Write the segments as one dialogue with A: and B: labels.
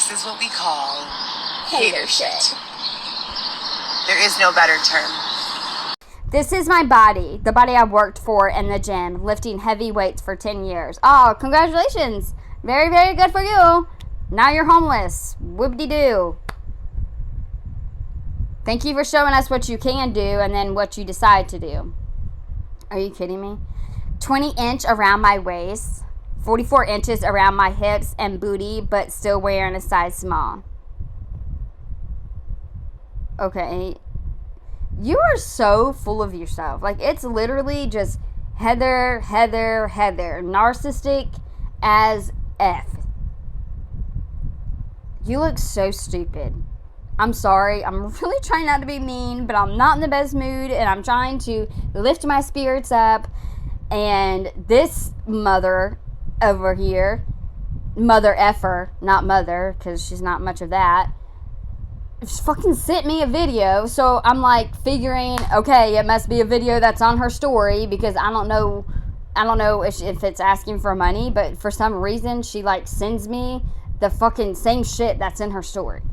A: This is what we call hater shit. There is no better term.
B: This is my body, the body I worked for in the gym, lifting heavy weights for 10 years. Oh, congratulations. Very, very good for you. Now you're homeless. Whoop-de-doo. Thank you for showing us what you can do and then what you decide to do. Are you kidding me? 20 inch around my waist, 44 inches around my hips and booty, but still wearing a size small. Okay. You are so full of yourself. Like, it's literally just Heather. Narcissistic as F. You look so stupid. I'm sorry. I'm really trying not to be mean, but I'm not in the best mood, and I'm trying to lift my spirits up. And this mother over here, mother effer, not mother, because she's not much of that, she fucking sent me a video. So I'm like figuring, okay, it must be a video that's on her story, because I don't know if it's asking for money, but for some reason she like sends me the fucking same shit that's in her story.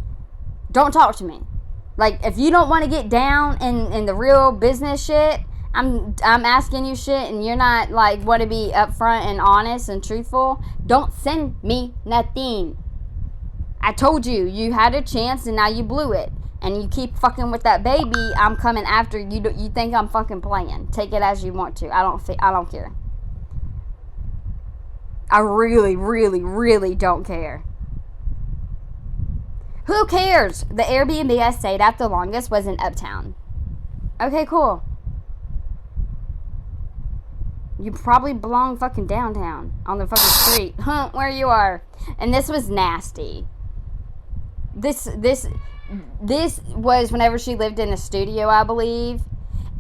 B: Don't talk to me. Like, if you don't want to get down in the real business shit, I'm asking you shit and you're not like want to be upfront and honest and truthful, don't send me nothing. I told you, you had a chance and now you blew it. And you keep fucking with that baby, I'm coming after you. You think I'm fucking playing. Take it as you want to. I don't care. I really, really, really don't care. Who cares? The Airbnb I stayed at the longest was in Uptown. Okay, cool. You probably belong fucking downtown on the fucking street. Huh, where you are. And this was nasty. This was whenever she lived in a studio, I believe.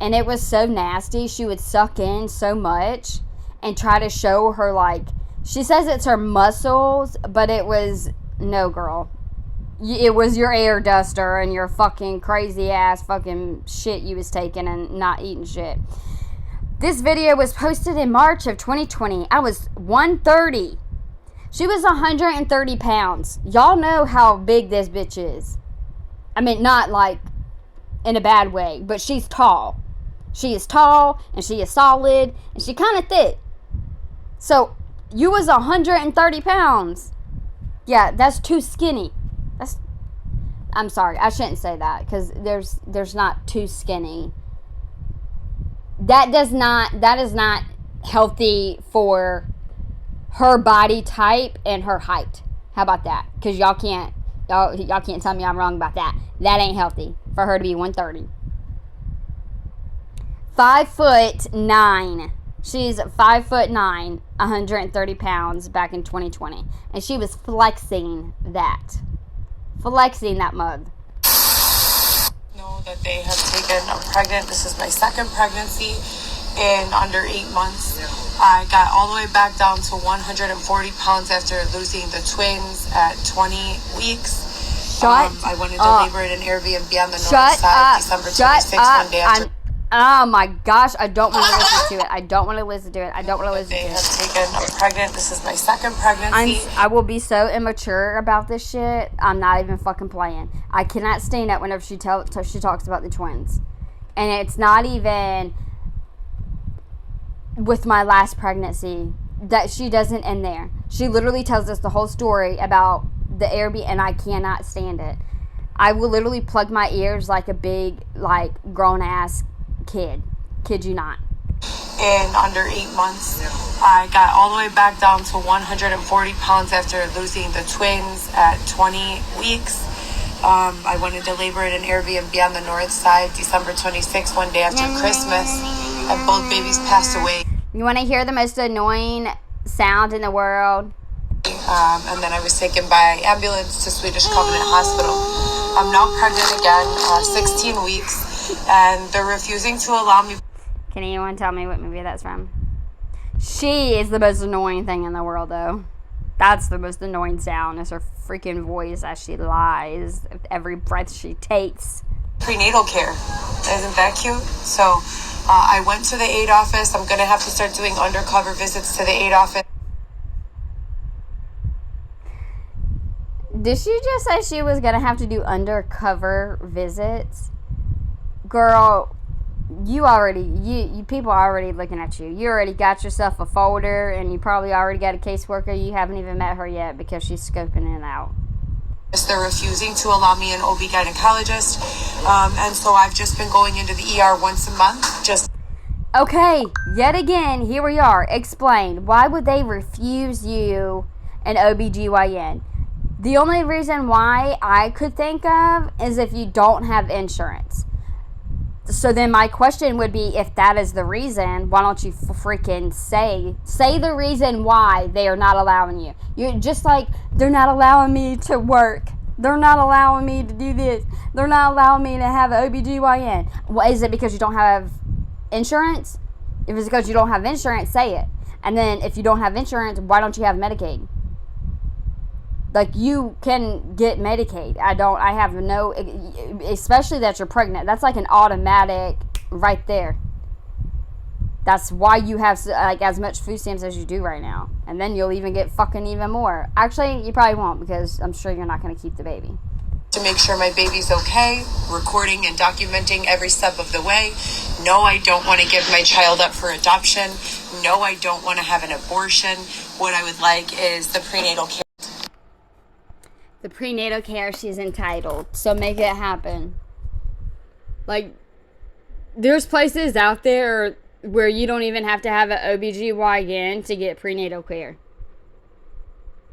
B: And it was so nasty. She would suck in so much and try to show her, like, she says it's her muscles, but it was, no, girl. It was your air duster and your fucking crazy ass fucking shit you was taking and not eating shit. This video was posted in March of 2020. I was 130. She was 130 pounds. Y'all know how big this bitch is. I mean, not like in a bad way, but she's tall. She is tall and she is solid and she kind of thick. So you was 130 pounds. Yeah, that's too skinny. I'm sorry, I shouldn't say that, because there's not too skinny. That is not healthy for her body type and her height. How about that? Because y'all can't tell me I'm wrong about that. That ain't healthy for her to be 130. 5'9". She's 5'9", 130 pounds back in 2020, and she was flexing that mug.
C: Know that they have taken a pregnant. This is my second pregnancy in under 8 months. I got all the way back down to 140 pounds after losing the twins at 20 weeks. I went into labor at an Airbnb on the north side, December 26th, one day after.
B: Oh my gosh, I don't want to listen to it. I don't want to listen to it.
C: They have taken a pregnant. This is my second pregnancy.
B: I will be so immature about this shit. I'm not even fucking playing. I cannot stand it whenever she talks about the twins. And it's not even with my last pregnancy that she doesn't end there. She literally tells us the whole story about the Airbnb, and I cannot stand it. I will literally plug my ears like a big, like, grown-ass kid you not.
C: In under 8 months, I got all the way back down to 140 pounds after losing the twins at 20 weeks. I went into labor at an Airbnb on the north side, December 26th, one day after Christmas, and both babies passed away.
B: You want to hear the most annoying sound in the world?
C: And then I was taken by ambulance to Swedish Covenant Hospital. I'm now pregnant again, 16 weeks. And they're refusing to allow me.
B: Can anyone tell me what movie that's from? She is the most annoying thing in the world, though. That's the most annoying sound, is her freaking voice as she lies with every breath she takes.
C: Prenatal care. Isn't that cute? So I went to the aid office. I'm going to have to start doing undercover visits to the aid office.
B: Did she just say she was gonna have to do undercover visits? Girl, you people are already looking at you. You already got yourself a folder, and you probably already got a caseworker. You haven't even met her yet because she's scoping it out.
C: They're refusing to allow me an OB gynecologist, and so I've just been going into the ER once a month.
B: Okay, yet again, here we are. Explain. Why would they refuse you an OBGYN? The only reason why I could think of is if you don't have insurance. So then my question would be, if that is the reason, why don't you freaking say the reason why they are not allowing you? You're just like, they're not allowing me to work. They're not allowing me to do this. They're not allowing me to have an OBGYN. Well, is it because you don't have insurance? If it's because you don't have insurance, say it. And then if you don't have insurance, why don't you have Medicaid? Like, you can get Medicaid. I have no, especially that you're pregnant. That's like an automatic right there. That's why you have like as much food stamps as you do right now. And then you'll even get fucking even more. Actually, you probably won't, because I'm sure you're not going to keep the baby.
C: To make sure my baby's okay, recording and documenting every step of the way. No, I don't want to give my child up for adoption. No, I don't want to have an abortion. What I would like is the prenatal care.
B: The prenatal care she's entitled. So make it happen. Like, there's places out there where you don't even have to have an OBGYN to get prenatal care.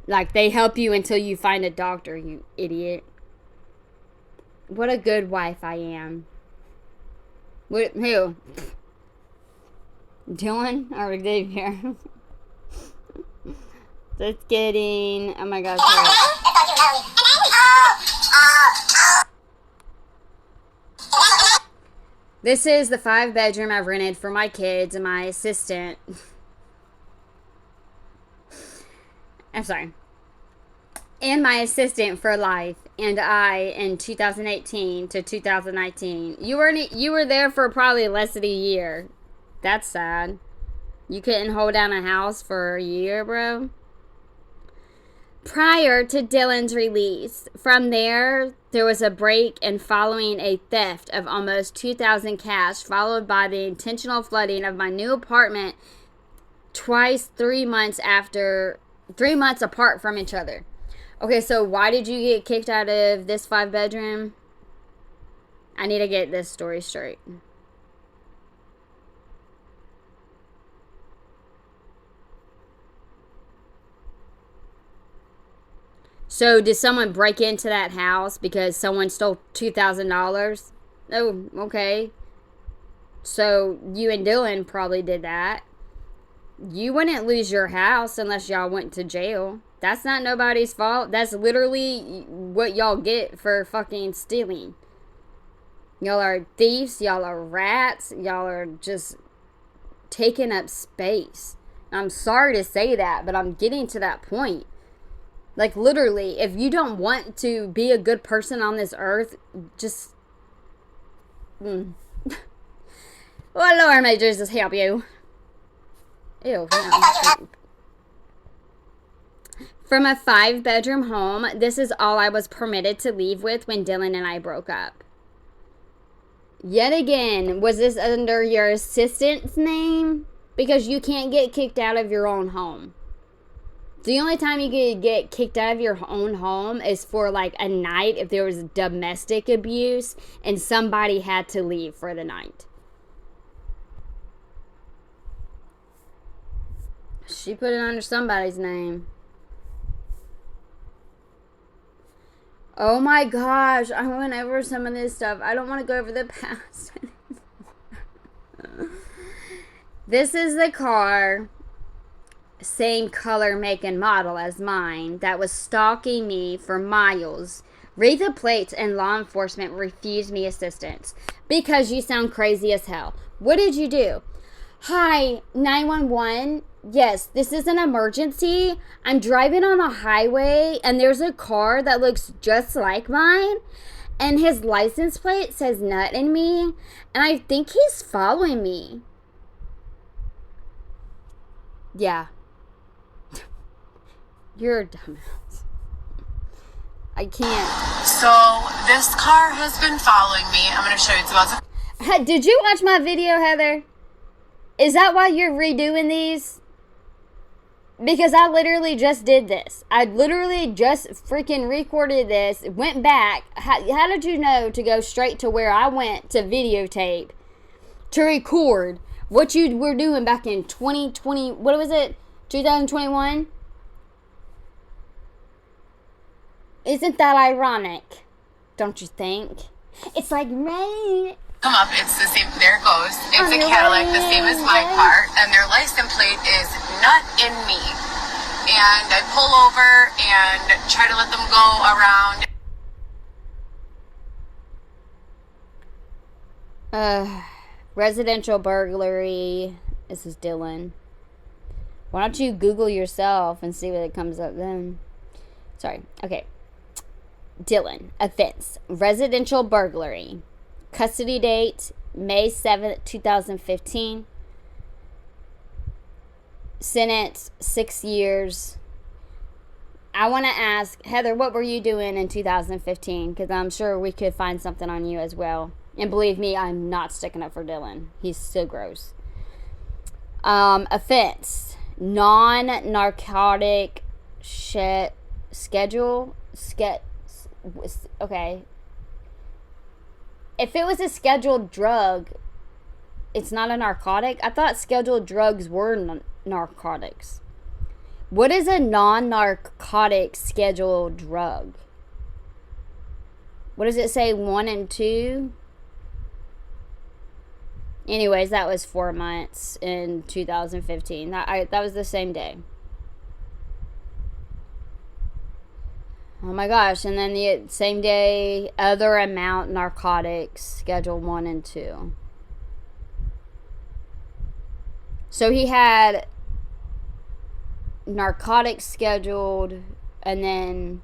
B: Like, they help you until you find a doctor, you idiot. What a good wife I am. What, who? Dylan or Xavier? Just kidding. Oh my gosh. This is the 5-bedroom I've rented for my kids and my assistant. I'm sorry. And my assistant for life, and I in 2018 to 2019. You were there for probably less than a year. That's sad. You couldn't hold down a house for a year, bro. Prior to Dylan's release, from there was a break and following a theft of almost $2,000 cash, followed by the intentional flooding of my new apartment twice, 3 months apart from each other. Okay, so why did you get kicked out of this 5-bedroom? I need to get this story straight. So did someone break into that house because someone stole $2,000? Oh, okay. So you and Dylan probably did that. You wouldn't lose your house unless y'all went to jail. That's not nobody's fault. That's literally what y'all get for fucking stealing. Y'all are thieves. Y'all are rats. Y'all are just taking up space. I'm sorry to say that, but I'm getting to that point. Like, literally, if you don't want to be a good person on this earth, just... Well, Lord, may Jesus help you. Ew. No. From a 5-bedroom home, this is all I was permitted to leave with when Dylan and I broke up. Yet again, was this under your assistant's name? Because you can't get kicked out of your own home. The only time you could get kicked out of your own home is for like a night if there was domestic abuse and somebody had to leave for the night. She put it under somebody's name. Oh my gosh, I went over some of this stuff. I don't want to go over the past anymore. This is the car, same color, make, and model as mine, that was stalking me for miles. Read the plates, and law enforcement refused me assistance. Because you sound crazy as hell. What did you do? Hi, 911. Yes, this is an emergency. I'm driving on a highway, and there's a car that looks just like mine. And his license plate says nut in me. And I think he's following me. Yeah. You're a dumbass. I can't.
C: So this car has been following me. I'm going to show you. It's about to...
B: Did you watch my video, Heather? Is that why you're redoing these? Because I literally just did this. I literally just freaking recorded this, went back. How did you know to go straight to where I went to videotape, to record what you were doing back in 2020, what was it, 2021? Isn't that ironic? Don't you think? It's like rain.
A: Come up, it's the same, there it goes. It's a Cadillac, the same as my car, and their license plate is not in me. And I pull over and try to let them go around.
B: Residential burglary. This is Dylan. Why don't you Google yourself and see what it comes up then? Sorry. Okay. Dylan. Offense. Residential burglary. Custody date, May 7th, 2015. Sentence, 6 years. I want to ask, Heather, what were you doing in 2015? Because I'm sure we could find something on you as well. And believe me, I'm not sticking up for Dylan. He's so gross. Offense, non-narcotic schedule. Okay. If it was a scheduled drug, it's not a narcotic. I thought scheduled drugs were narcotics. What is a non-narcotic scheduled drug? What does it say, 1 and 2? Anyways, that was 4 months in 2015. That was the same day. Oh my gosh, and then the same day, other amount narcotics, schedule 1 and 2. So he had narcotics scheduled, and then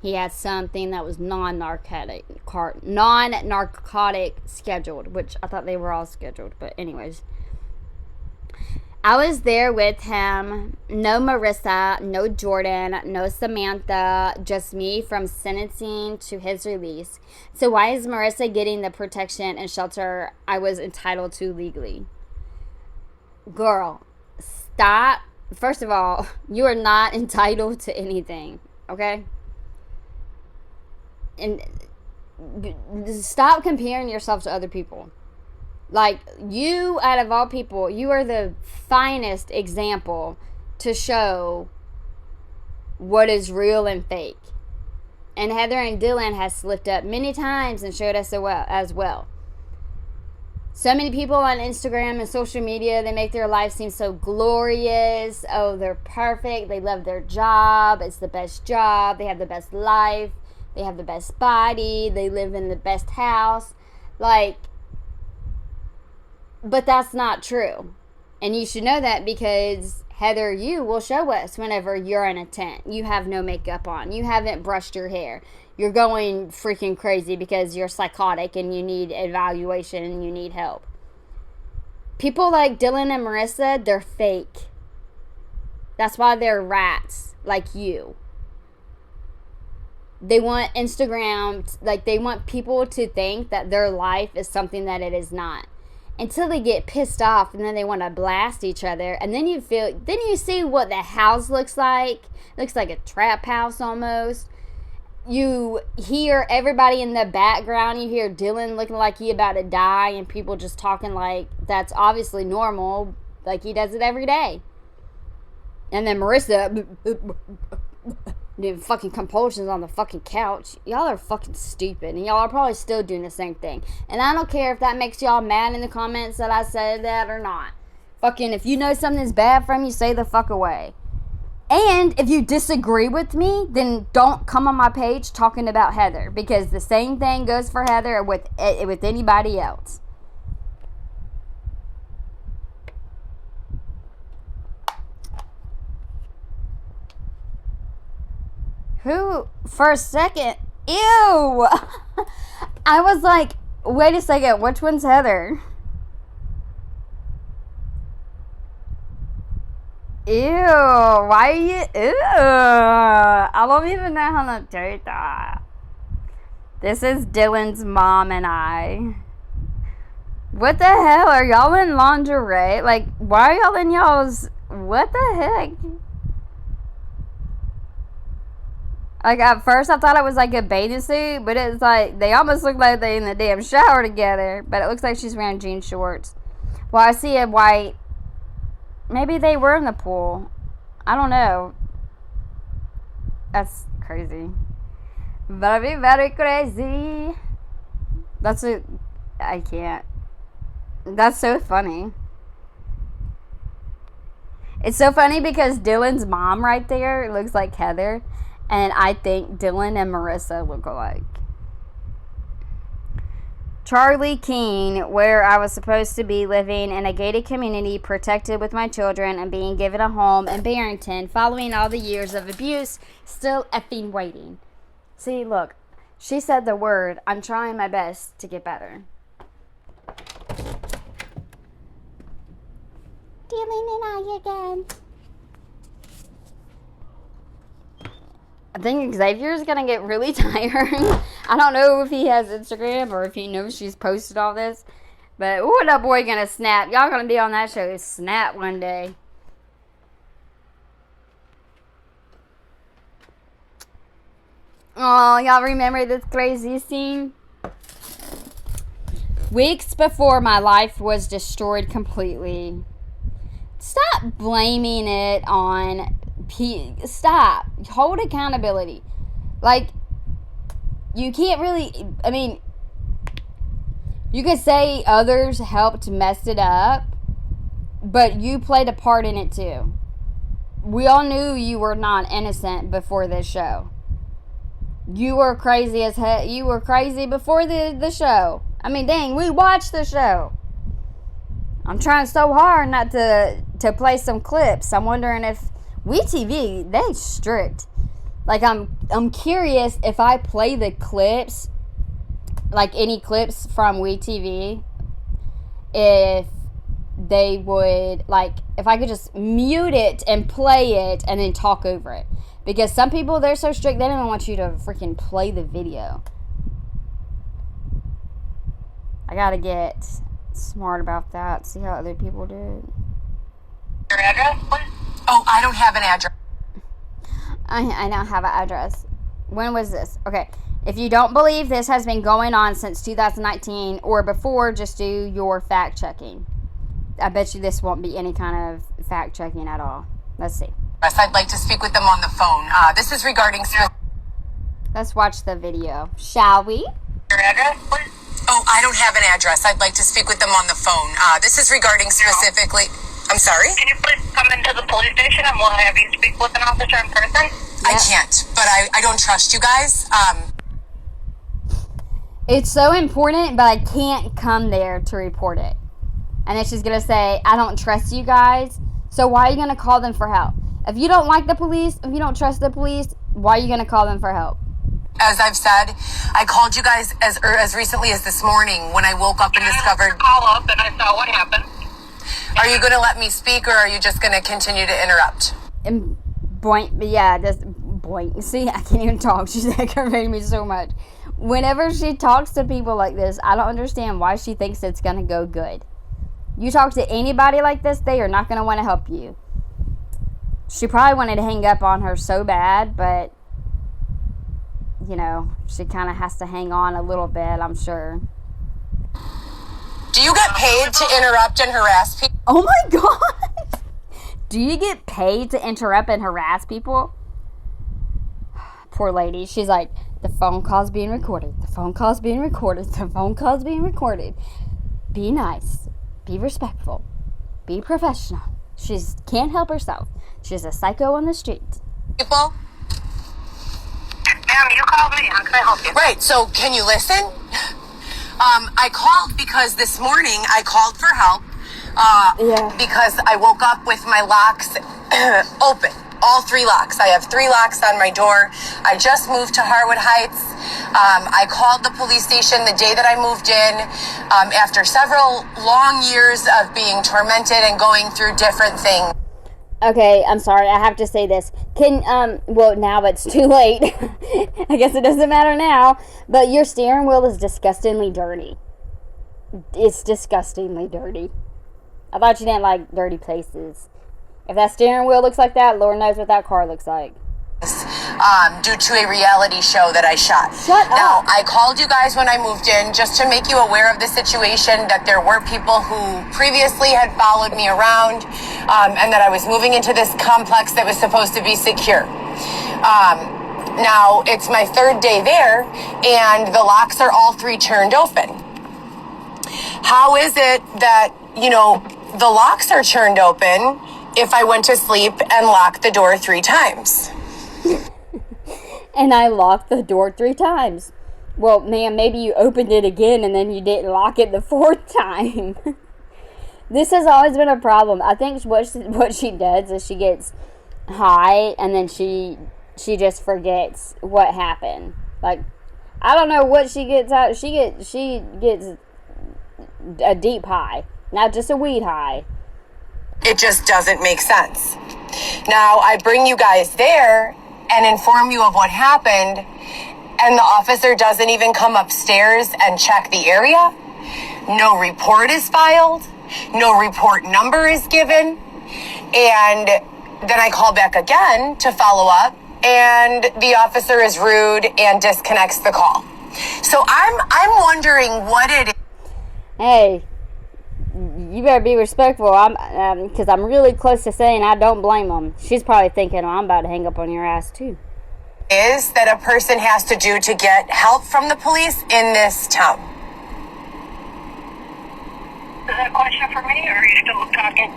B: he had something that was non-narcotic scheduled, which I thought they were all scheduled, but anyways. I was there with him. No Marissa, no Jordan, no Samantha, just me from sentencing to his release. So why is Marissa getting the protection and shelter I was entitled to legally? Girl, stop. First of all, you are not entitled to anything, okay? And stop comparing yourself to other people. Like, you, out of all people, you are the finest example to show what is real and fake. And Heather and Dylan has slipped up many times and showed us as well. So many people on Instagram and social media, they make their life seem so glorious. Oh, they're perfect. They love their job. It's the best job. They have the best life. They have the best body. They live in the best house. Like, but that's not true. And you should know that because Heather, you will show us whenever you're in a tent. You have no makeup on. You haven't brushed your hair. You're going freaking crazy because you're psychotic and you need evaluation and you need help. People like Dylan and Marissa, they're fake. That's why they're rats like you. They want Instagram, like they want people to think that their life is something that it is not. Until they get pissed off and then they want to blast each other. And then you see what the house looks like. It looks like a trap house almost. You hear everybody in the background. You hear Dylan looking like he about to die and people just talking like that's obviously normal. Like he does it every day. And then Marissa doing fucking compulsions on the fucking couch. Y'all are fucking stupid. And y'all are probably still doing the same thing. And I don't care if that makes y'all mad in the comments that I said that or not. Fucking, if you know something's bad from you, say the fuck away. And if you disagree with me, then don't come on my page talking about Heather. Because the same thing goes for Heather with anybody else. Who, for a second, ew. I was like, wait a second, which one's Heather? Ew, why are you, ew, I don't even know how to do that. This is Dylan's mom and I. What the hell, are y'all in lingerie? Like, why are y'all in y'all's, what the heck? Like, at first I thought it was like a bathing suit, but it's like, they almost look like they're in the damn shower together, but it looks like she's wearing jean shorts. Well, I see a white, maybe they were in the pool. I don't know. That's crazy. Very, very crazy. That's it. I can't. That's so funny. It's so funny because Dylan's mom right there looks like Heather. And I think Dylan and Marissa look alike. Charlie Keene, where I was supposed to be living in a gated community, protected with my children, and being given a home in Barrington, following all the years of abuse, still effing waiting. See, look, she said the word. I'm trying my best to get better. Dylan and I again. I think Xavier's gonna get really tired. I don't know if he has Instagram or if he knows she's posted all this. But, ooh, that boy gonna snap. Y'all gonna be on that show Snap one day. Oh, y'all remember this crazy scene? Weeks before my life was destroyed completely. Stop blaming it on... Stop. Hold accountability. Like, you can't really, I mean, you could say others helped mess it up, but you played a part in it too. We all knew you were not innocent before this show. You were crazy as hell. You were crazy before the show. I mean, dang, we watched the show. I'm trying so hard not to play some clips. I'm wondering if WeTV, they strict. Like, I'm curious if I play the clips, like any clips from WeTV, if they would, like, if I could just mute it and play it and then talk over it. Because some people, they're so strict, they don't even want you to freaking play the video. I gotta get smart about that, see how other people do it.
A: Your address, please? Oh, I don't have an address.
B: I don't have an address. When was this? Okay. If you don't believe this has been going on since 2019 or before, just do your fact checking. I bet you this won't be any kind of fact checking at all. Let's see.
A: I'd like to speak with them on the phone. This is regarding...
B: Let's watch the video, shall we?
A: Your address, please? Oh, I don't have an address. I'd like to speak with them on the phone. This is regarding specifically... I'm sorry?
D: Can you please come into the police station and we'll have you speak with an officer in person?
B: Yep.
A: I can't, but I don't trust you guys.
B: It's so important, but I can't come there to report it. And then she's going to say, I don't trust you guys, so why are you going to call them for help? If you don't like the police, if you don't trust the police, why are you going to call them for help?
A: As I've said, I called you guys as recently as this morning when I woke up and discovered...
D: Call up and I saw what happened.
A: Are you going to let me speak, or are you just going to continue to interrupt?
B: And boink, yeah, just boink. See, I can't even talk. She's aggravating me so much. Whenever she talks to people like this, I don't understand why she thinks it's going to go good. You talk to anybody like this, they are not going to want to help you. She probably wanted to hang up on her so bad, but, you know, she kind of has to hang on a little bit, I'm sure.
A: Do you get paid to interrupt and harass people?
B: Oh my God! Do you get paid to interrupt and harass people? Poor lady. She's like, the phone call's being recorded. The phone call's being recorded. The phone call's being recorded. Be nice. Be respectful. Be professional. She can't help herself. She's a psycho on the street.
A: People?
D: Ma'am, you called me. How can I help you?
A: Right, so can you listen? I called because this morning I called for help because I woke up with my locks open. All 3 locks. I have 3 locks on my door. I just moved to Harwood Heights. I called the police station the day that I moved in after several long years of being tormented and going through different things.
B: Okay, I'm sorry. I have to say this. Well, now it's too late. I guess it doesn't matter now. But your steering wheel is disgustingly dirty. It's disgustingly dirty. I thought you didn't like dirty places. If that steering wheel looks like that, Lord knows what that car looks like.
A: Due to a reality show that I shot.
B: Shut
A: Now,
B: up.
A: I called you guys when I moved in just to make you aware of the situation, that there were people who previously had followed me around, and that I was moving into this complex that was supposed to be secure. Now, it's my third day there, and the locks are all three turned open. How is it that, the locks are turned open if I went to sleep and locked the door 3 times?
B: And I locked the door 3 times. Well, ma'am, maybe you opened it again and then you didn't lock it the 4th time. This has always been a problem. I think what she does is she gets high and then she just forgets what happened. Like, I don't know what she gets out. She gets a deep high, not just a weed high.
A: It just doesn't make sense. Now, I bring you guys there and inform you of what happened, and the officer doesn't even come upstairs and check the area. No report is filed. No report number is given. And then I call back again to follow up, and the officer is rude and disconnects the call. So I'm wondering what it is.
B: Hey, you better be respectful. Because I'm really close to saying I don't blame them. She's probably thinking, oh, I'm about to hang up on your ass too.
A: Is that a person has to do to get help from the police in this town?
D: Is that a question for me, or are you still talking?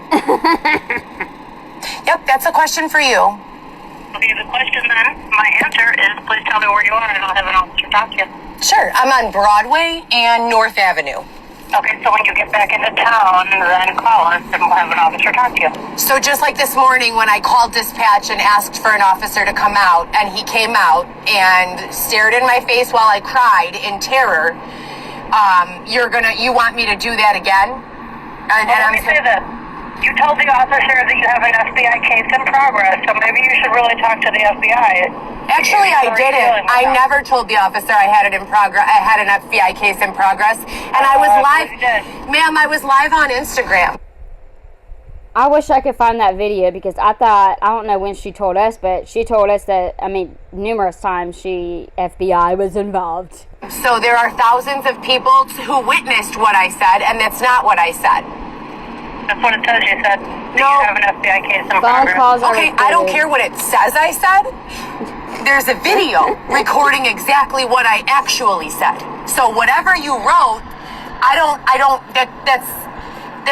A: Yep, that's a question for you.
D: Okay, the question then, my answer is, please tell me where you are and I'll have an officer talk to you.
A: Sure, I'm on Broadway and North Avenue.
D: Okay, so when you get back into town, then call us and we'll have an officer talk to you.
A: So just like this morning when I called dispatch and asked for an officer to come out, and he came out and stared in my face while I cried in terror, you want me to do that again?
D: Let me say this. You told the officer that you have an FBI case in progress, so maybe you should really talk to the FBI.
A: Actually, I didn't. I never told the officer I had it in progress. I had an FBI case in progress, and I was live. Ma'am, I was live on Instagram.
B: I wish I could find that video, because I don't know when she told us, but she told us that, numerous times FBI was involved.
A: So there are thousands of people who witnessed what I said, and that's not what I said.
D: That's what it says. You said
A: No.
D: you have an FBI case in
B: Phone
D: progress.
B: calls are
A: Okay,
B: recorded.
A: I don't care what it says I said. There's a video recording exactly what I actually said. So whatever you wrote, that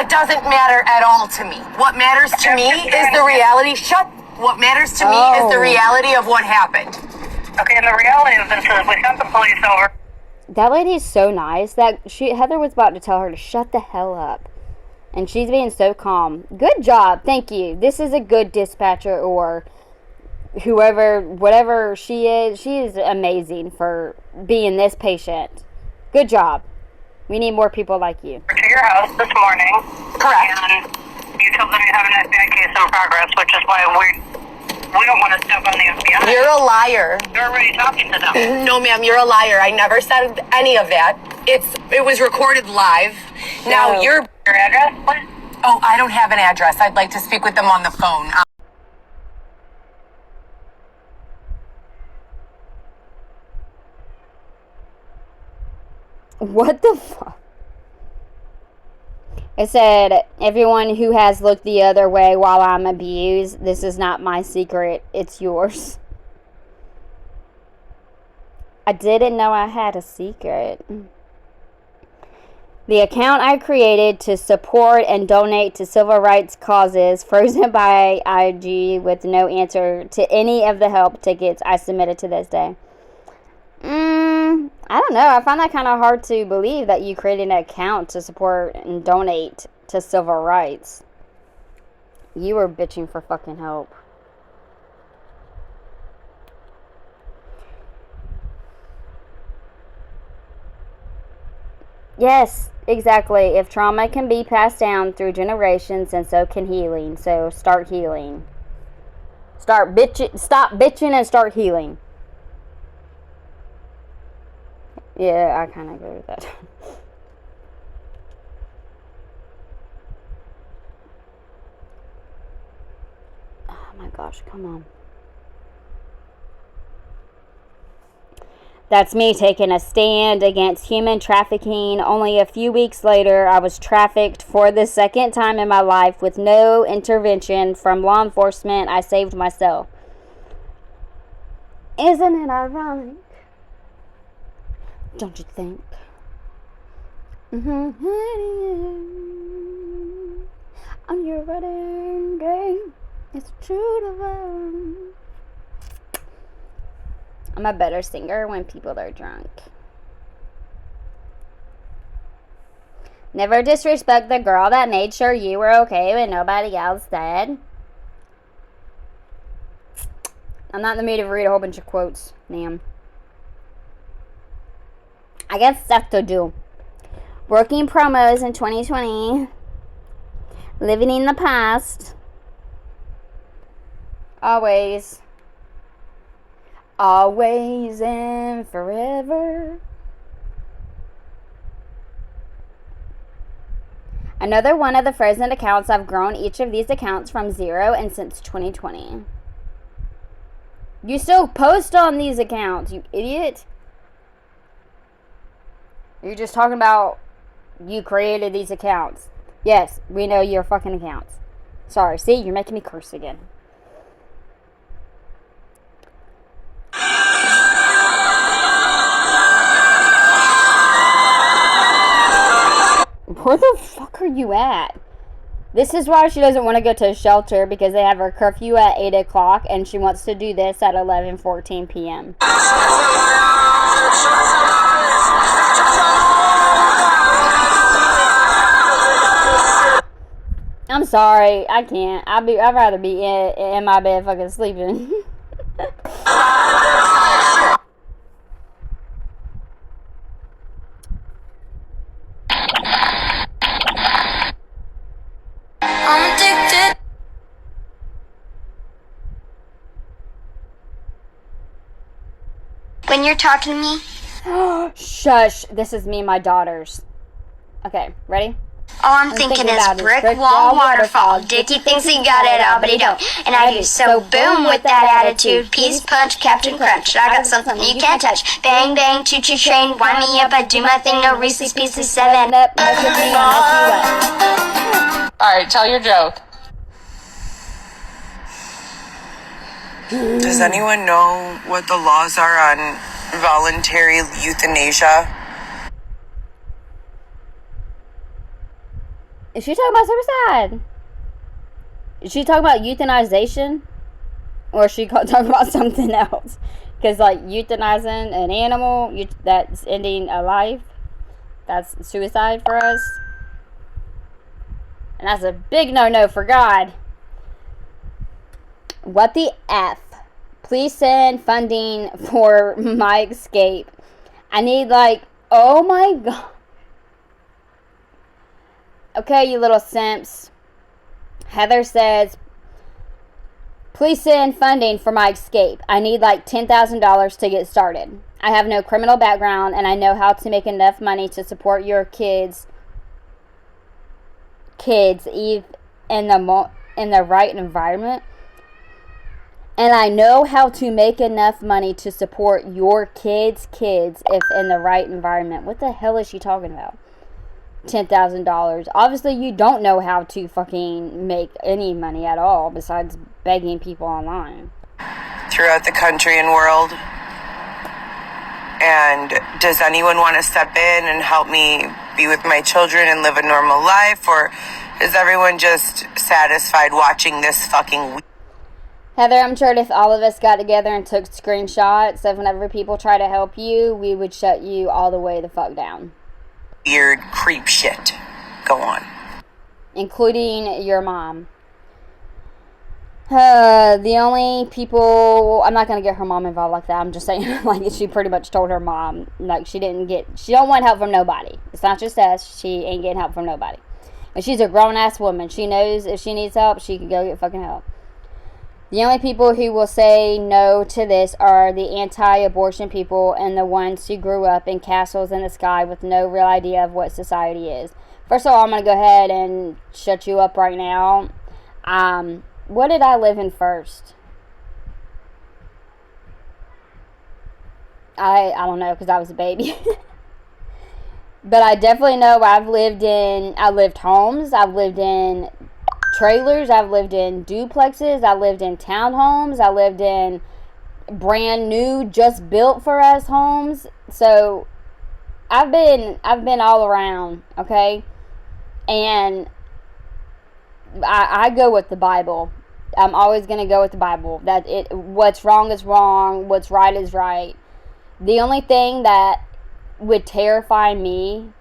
A: doesn't matter at all to me. What matters to me is the reality. What matters to me is the reality of what happened.
D: Okay, and the reality of this is we sent the police over.
B: That lady is so nice that Heather was about to tell her to shut the hell up. And she's being so calm. Good job. Thank you. This is a good dispatcher, or whoever, whatever she is. She is amazing for being this patient. Good job. We need more people like you.
D: To your house this morning.
A: Correct.
D: And you told them you have an FBI case in progress, which is why we don't want to step on the FBI.
A: You're a liar.
D: You're already talking to them.
A: No, ma'am, you're a liar. I never said any of that. It was recorded live. Now
B: No.
A: you're...
D: Your address, please?
A: Oh, I don't have an address. I'd like to speak with them on the phone.
B: What the fuck? It said, everyone who has looked the other way while I'm abused, this is not my secret, it's yours. I didn't know I had a secret. The account I created to support and donate to civil rights causes frozen by IG with no answer to any of the help tickets I submitted to this day. I don't know. I find that kind of hard to believe that you created an account to support and donate to civil rights. You were bitching for fucking help. Yes. Exactly. If trauma can be passed down through generations, and so can healing. So start healing. Stop bitching and start healing. Yeah, I kind of agree with that. Oh my gosh, come on. That's me taking a stand against human trafficking. Only a few weeks later, I was trafficked for the second time in my life with no intervention from law enforcement. I saved myself. Isn't it ironic? Don't you think? On your wedding day, it's true to love. I'm a better singer when people are drunk. Never disrespect the girl that made sure you were okay when nobody else did. I'm not in the mood to read a whole bunch of quotes, ma'am. I got stuff to do. Working promos in 2020. Living in the past. Always. Always and forever. Another one of the frozen accounts. I've grown each of these accounts from 0 and since 2020. You still post on these accounts, you idiot. You're just talking about you created these accounts. Yes, we know your fucking accounts. Sorry, see, you're making me curse again. Where the fuck are you at? This is why she doesn't want to go to a shelter, because they have her curfew at 8 o'clock and she wants to do this at 11:14 p.m. I'm sorry, I can't. I'd rather be in my bed fucking sleeping.
E: I'm addicted. When you're talking to me.
B: Shush. This is me and my daughters. Okay, ready?
E: All I'm thinking is brick wall waterfall. Dickie thinks he got it all, but he don't. And I do so boom with that attitude. Peace punch, Captain Crunch. I got something you can't touch. Bang bang, choo choo train. Wind me up, I do my thing. No Reese's Pieces 7 up.
C: Alright, tell your joke.
F: Does anyone know what the laws are on voluntary euthanasia?
B: Is she talking about suicide? Is she talking about euthanization? Or is she talking about something else? Because, like, euthanizing an animal, that's ending a life. That's suicide for us. And that's a big no-no for God. What the F? Please send funding for my escape. I need, like, oh my God. Okay, you little simps. Heather says, please send funding for my escape. I need like $10,000 to get started. I have no criminal background and I know how to make enough money to support your kids Eve in the right environment. And I know how to make enough money to support your kids if in the right environment. What the hell is she talking about? $10,000. Obviously, you don't know how to fucking make any money at all besides begging people online.
F: Throughout the country and world. And does anyone want to step in and help me be with my children and live a normal life? Or is everyone just satisfied watching this fucking...
B: Heather, I'm sure if all of us got together and took screenshots of whenever people try to help you, we would shut you all the way the fuck down.
F: Weird creep shit. Go on.
B: Including your mom. The only people, I'm not gonna get her mom involved like that. I'm just saying, like, she pretty much told her mom, like, she don't want help from nobody. It's not just us. She ain't getting help from nobody. And she's a grown ass woman. She knows if she needs help, she can go get fucking help. The only people who will say no to this are the anti-abortion people and the ones who grew up in castles in the sky with no real idea of what society is. First of all, I'm gonna go ahead and shut you up right now. What did I live in first? I don't know, because I was a baby. But I definitely know I lived homes, I've lived in trailers, I've lived in duplexes, I lived in townhomes, I lived in brand new, just built for us homes. So I've been all around, okay? And I go with the Bible. I'm always going to go with the Bible. What's wrong is wrong, what's right is right. The only thing that would terrify me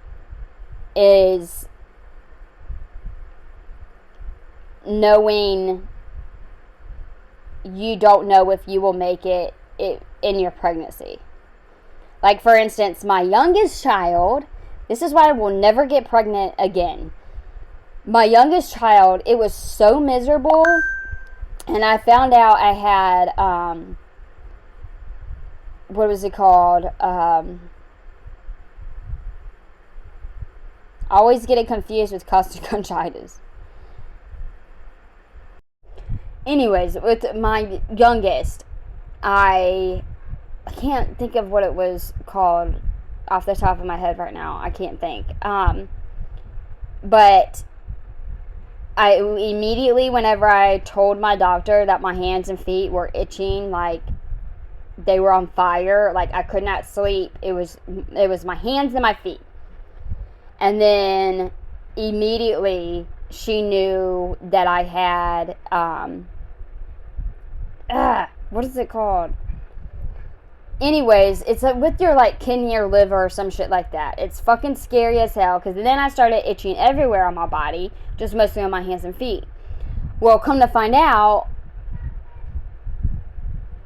B: is knowing you don't know if you will make it in your pregnancy. Like, for instance, my youngest child, this is why I will never get pregnant again. My youngest child, it was so miserable, and I found out I had, what was it called? I always get it confused with costochondritis. Anyways, with my youngest, I can't think of what it was called off the top of my head right now. I can't think. But I immediately, whenever I told my doctor that my hands and feet were itching, like they were on fire, like I could not sleep. It was my hands and my feet. And then immediately she knew that I had, what is it called? Anyways, it's with your, like, kidney or liver or some shit like that. It's fucking scary as hell, because then I started itching everywhere on my body, just mostly on my hands and feet. Well, come to find out,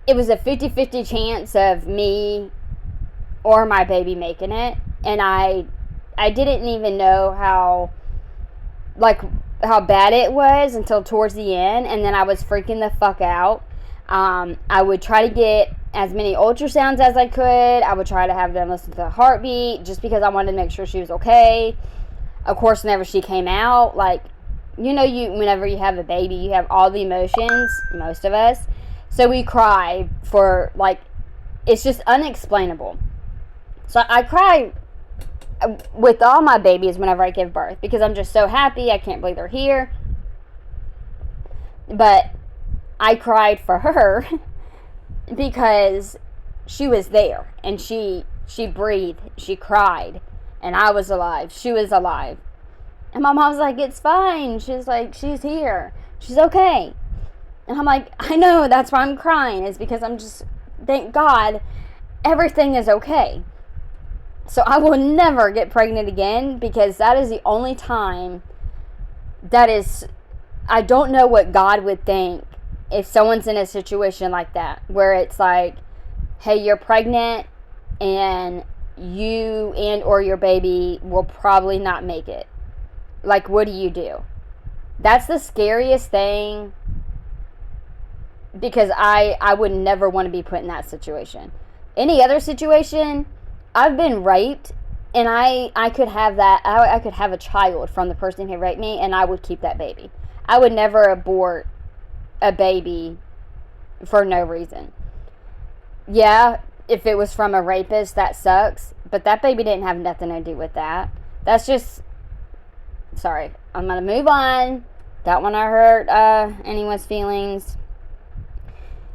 B: it was a 50-50 chance of me or my baby making it, and I didn't even know how bad it was until towards the end, and then I was freaking the fuck out. I would try to get as many ultrasounds as I could. I would try to have them listen to the heartbeat, just because I wanted to make sure she was okay. Of course, whenever she came out, like, whenever you have a baby, you have all the emotions, most of us. So we cry for, like, it's just unexplainable. So I cry with all my babies whenever I give birth, because I'm just so happy. I can't believe they're here. But I cried for her because she was there, and she breathed, she cried, and I was alive. She was alive. And my mom's like, it's fine. She's like, she's here. She's okay. And I'm like, I know, that's why I'm crying, is because I'm just, thank God, everything is okay. So I will never get pregnant again, because that is the only time I don't know what God would think if someone's in a situation like that, where it's like, hey, you're pregnant, and you and or your baby will probably not make it. Like, what do you do? That's the scariest thing, because I would never want to be put in that situation. Any other situation, I've been raped, and I could have that. I could have a child from the person who raped me, and I would keep that baby. I would never abort a baby for no reason. Yeah, if it was from a rapist, that sucks, but that baby didn't have nothing to do with that. That's just, sorry, I'm gonna move on. Don't want to hurt anyone's feelings.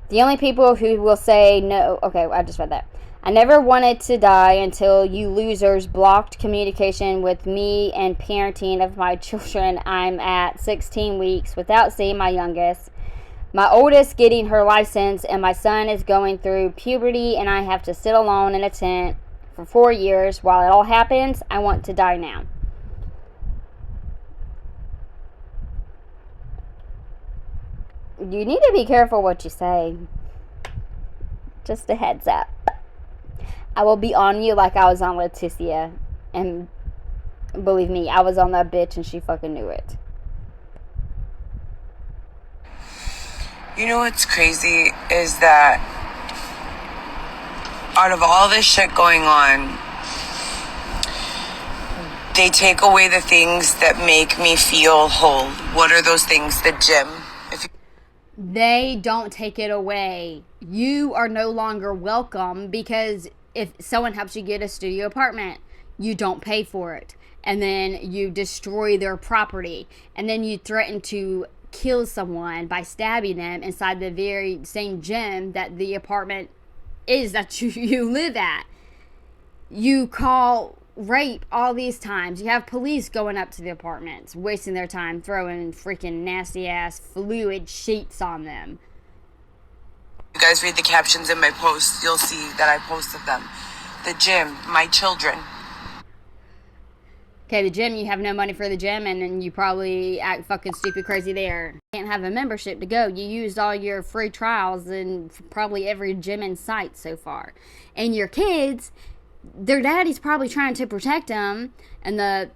B: The only people who will say no, okay, I just read that. I never wanted to die until you losers blocked communication with me and parenting of my children. I'm at 16 weeks without seeing my youngest. My oldest getting her license, and my son is going through puberty, and I have to sit alone in a tent for 4 years while it all happens. I want to die now. You need to be careful what you say. Just a heads up. I will be on you like I was on Leticia. And believe me, I was on that bitch and she fucking knew it.
F: You know what's crazy is that out of all this shit going on, they take away the things that make me feel whole. What are those things? The gym.
B: They don't take it away. You are no longer welcome because if someone helps you get a studio apartment, you don't pay for it. And then you destroy their property. And then you threaten to kill someone by stabbing them inside the very same gym that the apartment is that you live at. You call rape all these times. You have police going up to the apartments, wasting their time throwing freaking nasty ass fluid sheets on them.
F: You guys read the captions in my posts, you'll see that I posted them. The gym, my children.
B: Okay, the gym, you have no money for the gym, and then you probably act fucking stupid crazy there. You can't have a membership to go. You used all your free trials in probably every gym in sight so far. And your kids, their daddy's probably trying to protect them, and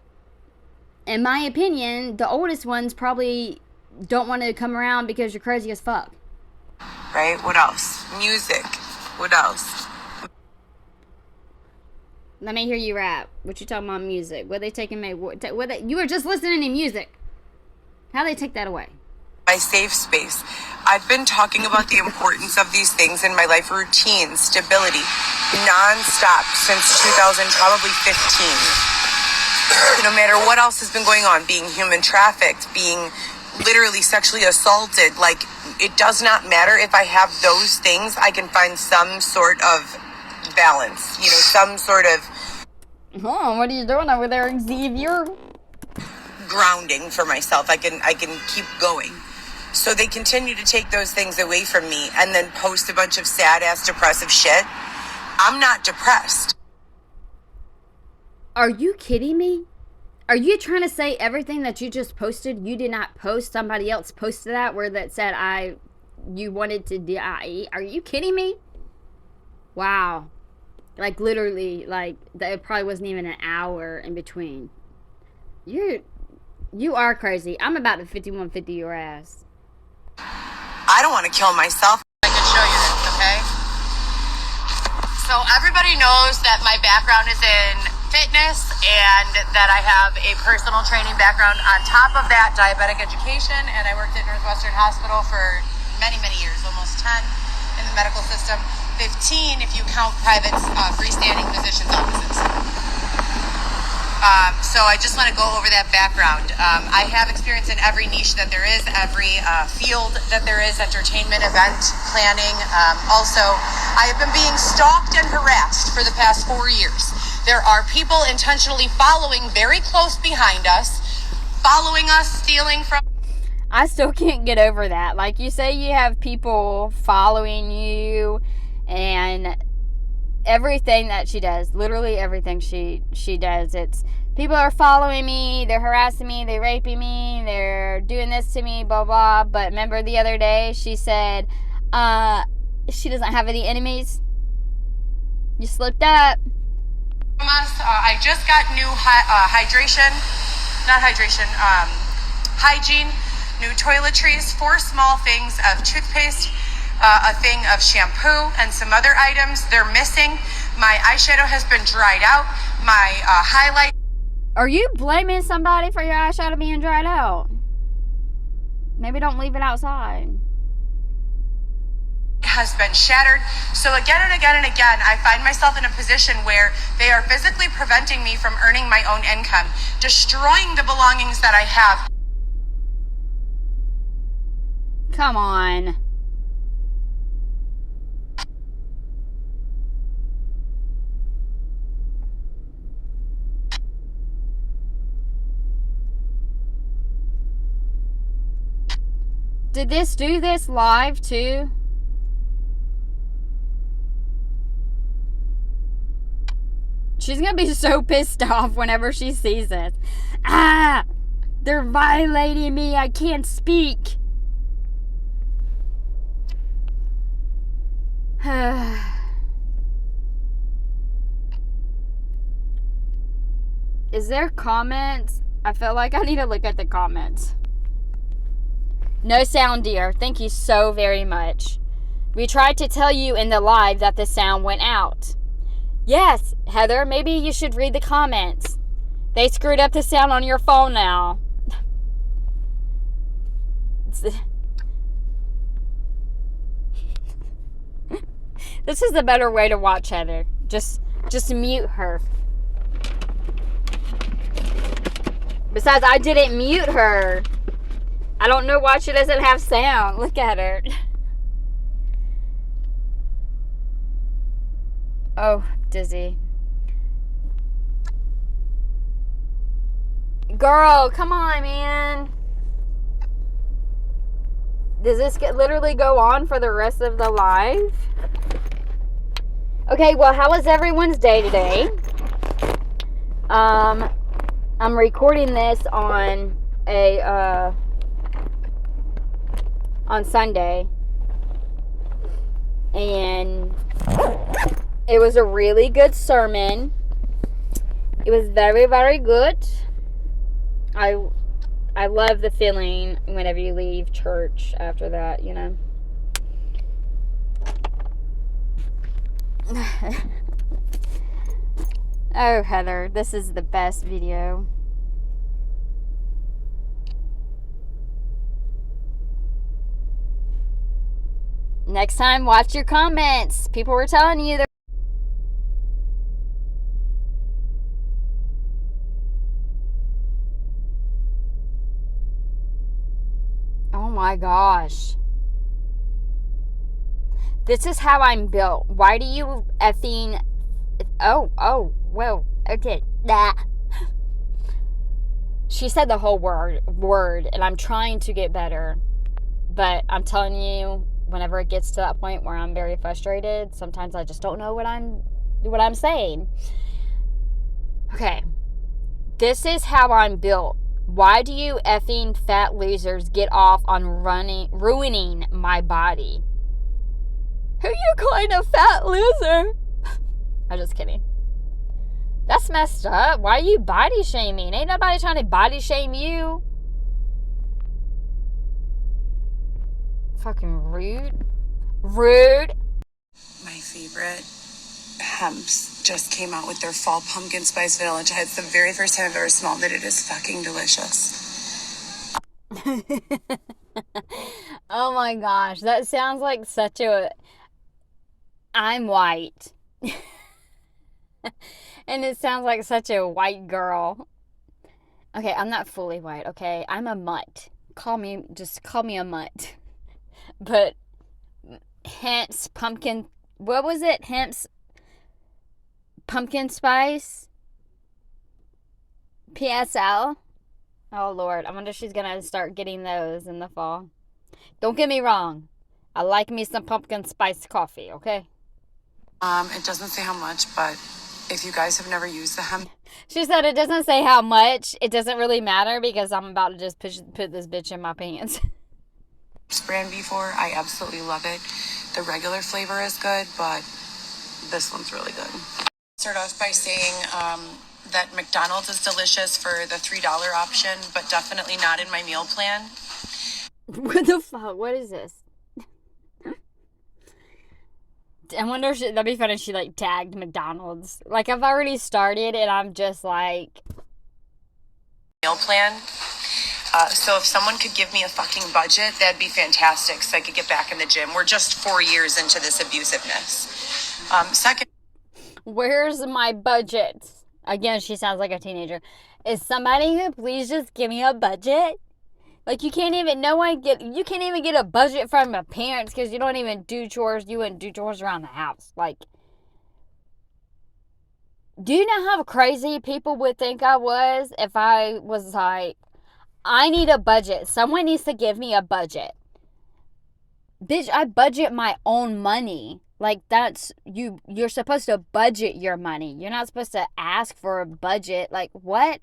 B: in my opinion, the oldest ones probably don't want to come around because you're crazy as fuck.
F: Right? What else? Music. What else?
B: Let me hear you rap. What you talking about music? What they taking me? You were just listening to music. How they take that away?
F: My safe space. I've been talking about the importance of these things in my life. Routine, stability, non-stop since 2000, probably 15. No matter what else has been going on, being human trafficked, being literally sexually assaulted, like, it does not matter. If I have those things, I can find some sort of balance, some sort of
B: what are you doing over there, Xavier?
F: Grounding for myself. I can keep going. So they continue to take those things away from me and then post a bunch of sad ass depressive shit. I'm not depressed.
B: Are you kidding me? Are you trying to say everything that you just posted you did not post? Somebody else posted that where that said you wanted to die. Are you kidding me? Wow. Like, literally, like, it probably wasn't even an hour in between. You are crazy. I'm about to 5150 your ass.
F: I don't want to kill myself.
A: I can show you this, okay? So everybody knows that my background is in fitness and that I have a personal training background. On top of that, diabetic education, and I worked at Northwestern Hospital for many, many years, almost 10 in the medical system. 15 if you count private freestanding physician's offices. So I just want to go over that background. I have experience in every niche that there is, every field that there is, entertainment, event planning. Also, I have been being stalked and harassed for the past 4 years. There are people intentionally following very close behind us, following us, stealing from...
B: I still can't get over that. Like, you say you have people following you, and everything that she does, literally everything she does, it's people are following me, they're harassing me, they're raping me, they're doing this to me, blah blah. But remember the other day she said she doesn't have any enemies. You slipped up.
C: I just got new hygiene, new toiletries, 4 small things of toothpaste, a thing of shampoo, and some other items. They're missing. My eyeshadow has been dried out. My highlight.
B: Are you blaming somebody for your eyeshadow being dried out? Maybe don't leave it outside.
C: Has been shattered. So again and again and again, I find myself in a position where they are physically preventing me from earning my own income, destroying the belongings that I have.
B: Come on. Did this do this live too? She's gonna be so pissed off whenever she sees this. Ah! They're violating me. I can't speak. Is there comments? I feel like I need to look at the comments. No sound, dear. Thank you so very much. We tried to tell you in the live that the sound went out. Yes, Heather, maybe you should read the comments. They screwed up the sound on your phone now. This is the better way to watch Heather. Just mute her. Besides, I didn't mute her. I don't know why she doesn't have sound. Look at her. Oh, dizzy. Girl, come on, man. Does this literally go on for the rest of the live? Okay, well, how was everyone's day today? I'm recording this on on Sunday. And it was a really good sermon. It was very, very good. I love the feeling whenever you leave church after that, you know. Oh, Heather, this is the best video. Next time, watch your comments. People were telling you they're... Oh my gosh. This is how I'm built. Why do you effing... Oh, well, okay. Nah. She said the whole word, and I'm trying to get better. But I'm telling you, whenever it gets to that point where I'm very frustrated, sometimes I just don't know what I'm saying. Okay. This is how I'm built. Why do you effing fat losers get off on ruining my body? Who you calling a fat loser? I'm just kidding. That's messed up. Why are you body shaming? Ain't nobody trying to body shame you. Fucking rude. Rude.
F: My favorite Hemps just came out with their fall pumpkin spice vanilla chai. It's the very first time I've ever smelled it. It is fucking delicious.
B: Oh my gosh, that sounds like such a... I'm white. And it sounds like such a white girl. Okay, I'm not fully white, okay? I'm a mutt. Just call me a mutt. But Hemp's pumpkin... What was it? Hemp's pumpkin spice? PSL? Oh, Lord. I wonder if she's going to start getting those in the fall. Don't get me wrong. I like me some pumpkin spice coffee, okay?
F: It doesn't say how much, but if you guys have never used the hemp...
B: She said it doesn't say how much. It doesn't really matter because I'm about to just put this bitch in my pants.
F: brand before, I absolutely love it. The regular flavor is good, but this one's really good. Start off by saying that McDonald's is delicious for the $3 option, but definitely not in my meal plan.
B: What the fuck? What is this? I wonder if that'd be funny if she like tagged McDonald's. Like I've already started and I'm just like
F: meal plan. So if someone could give me a fucking budget, that'd be fantastic so I could get back in the gym. We're just 4 years into this abusiveness. Second,
B: where's my budget? Again, she sounds like a teenager. Is somebody who please just give me a budget? Like you can't even get a budget from your parents because you don't even do chores. You wouldn't do chores around the house. Like, do you know how crazy people would think I was if I was like, I need a budget. Someone needs to give me a budget. Bitch, I budget my own money. Like that's you're supposed to budget your money. You're not supposed to ask for a budget. Like what?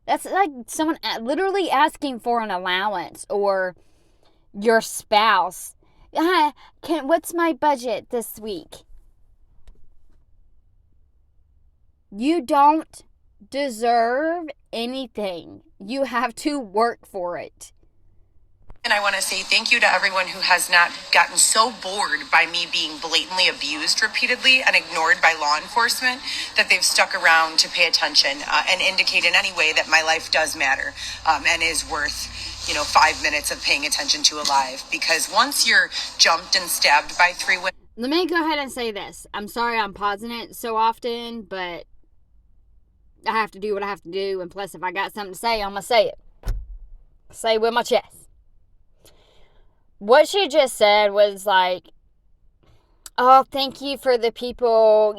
B: That's like someone literally asking for an allowance or your spouse. What's my budget this week? You don't deserve anything. You have to work for it.
F: And I want to say thank you to everyone who has not gotten so bored by me being blatantly abused repeatedly and ignored by law enforcement that they've stuck around to pay attention and indicate in any way that my life does matter and is worth 5 minutes of paying attention to a live. Because once you're jumped and stabbed by 3 women.
B: Let me go ahead and say this. I'm sorry I'm pausing it so often, but I have to do what I have to do. And plus, if I got something to say, I'm going to say it. Say it with my chest. What she just said was like, oh, thank you for the people,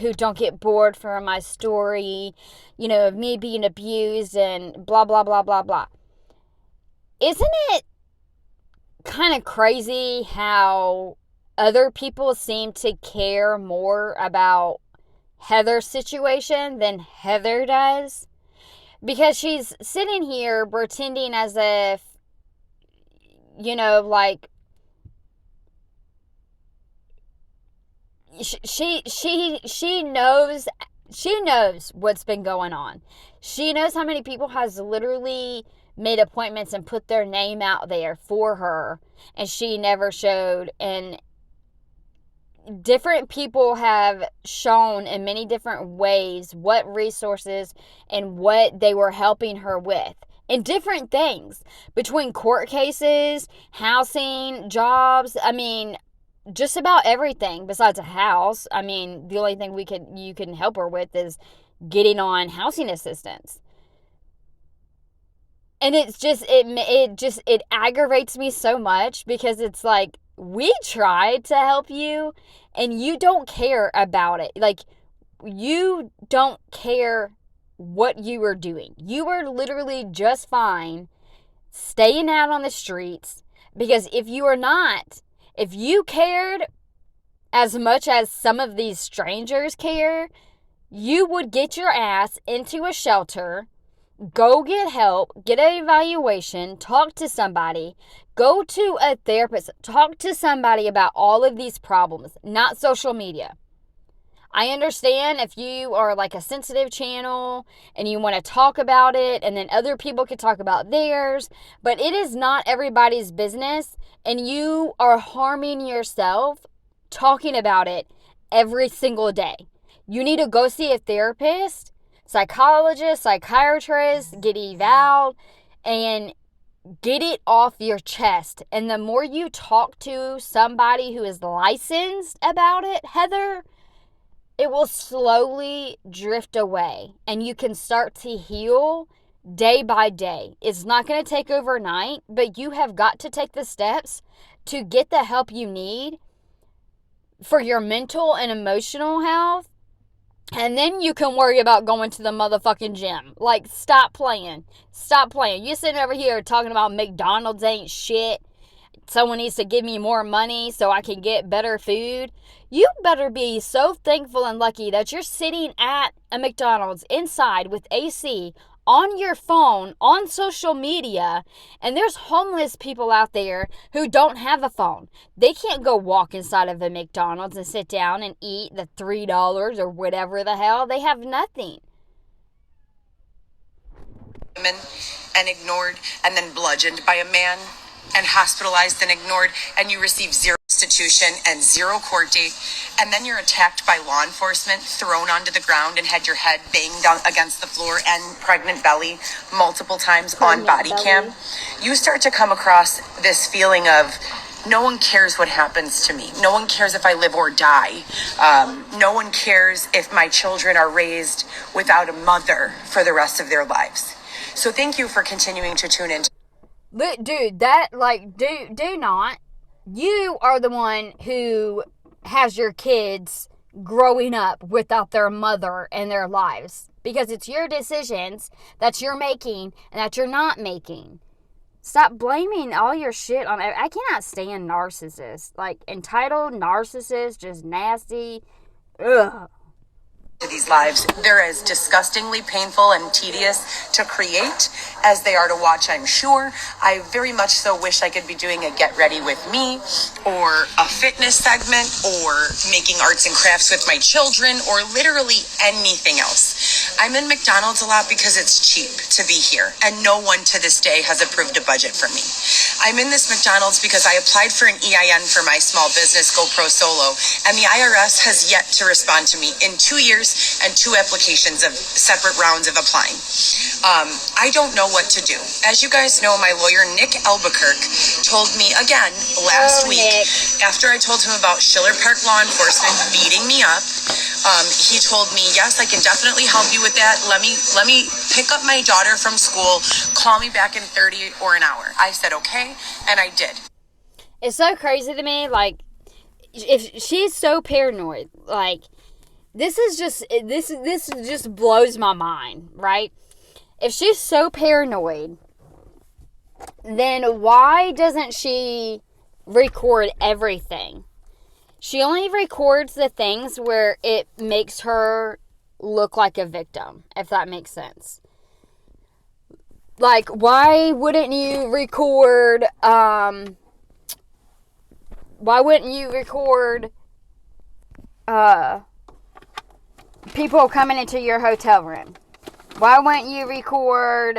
B: who don't get bored from my story, of me being abused and blah, blah, blah, blah, blah. Isn't it kind of crazy how other people seem to care more about Heather's situation than Heather does? Because she's sitting here pretending as if, like, she knows what's been going on. She knows how many people has literally made appointments and put their name out there for her, and she never showed. And different people have shown in many different ways what resources and what they were helping her with. And different things, between court cases, housing, jobs, just about everything besides a house. The only thing you can help her with is getting on housing assistance. And it's just, it aggravates me so much, because it's like, we tried to help you and you don't care about it. Like, you don't care what you were doing. You were literally just fine staying out on the streets, because if you cared as much as some of these strangers care, you would get your ass into a shelter, go get help, get an evaluation, talk to somebody, go to a therapist, talk to somebody about all of these problems, not social media. I understand if you are like a sensitive channel and you want to talk about it, and then other people can talk about theirs, but it is not everybody's business, and you are harming yourself talking about it every single day. You need to go see a therapist, psychologist, psychiatrist, get eval, and get it off your chest. And the more you talk to somebody who is licensed about it, Heather, it will slowly drift away, and you can start to heal day by day. It's not going to take overnight, but you have got to take the steps to get the help you need for your mental and emotional health. And then you can worry about going to the motherfucking gym. Like, stop playing. Stop playing. You sitting over here talking about McDonald's ain't shit. Someone needs to give me more money so I can get better food. You better be so thankful and lucky that you're sitting at a McDonald's inside with AC, on your phone, on social media, and there's homeless people out there who don't have a phone. They can't go walk inside of a McDonald's and sit down and eat the $3 or whatever the hell. They have nothing.
F: Women and ignored, and then bludgeoned by a man, and hospitalized and ignored, and you receive zero restitution and zero court date, and then you're attacked by law enforcement, thrown onto the ground, and had your head banged against the floor, and pregnant belly multiple times on body cam. You start to come across this feeling of, no one cares what happens to me. No one cares if I live or die. No one cares if my children are raised without a mother for the rest of their lives. So thank you for continuing to tune in.
B: Dude, do not. You are the one who has your kids growing up without their mother in their lives, because it's your decisions that you're making and that you're not making. Stop blaming all your shit on... I cannot stand narcissists. Like, entitled narcissists, just nasty. Ugh.
F: these lives. They're as disgustingly painful and tedious to create as they are to watch, I'm sure. I very much so wish I could be doing a get ready with me or a fitness segment or making arts and crafts with my children or literally anything else. I'm in McDonald's a lot because it's cheap to be here and no one to this day has approved a budget for me. I'm in this McDonald's because I applied for an EIN for my small business, GoPro Solo, and the IRS has yet to respond to me in 2 years and 2 applications of separate rounds of applying. I don't know what to do. As you guys know, my lawyer, Nick Albuquerque, told me again last week, after I told him about Schiller Park law enforcement beating me up, he told me, yes, I can definitely help you with that. Let me pick up my daughter from school. Call me back in 30 or an hour. I said, okay, and I did.
B: It's so crazy to me, like, if she's so paranoid, like, this just blows my mind, right? If she's so paranoid, then why doesn't she record everything? She only records the things where it makes her look like a victim, if that makes sense. Like, why wouldn't you record, people coming into your hotel room? Why wouldn't you record,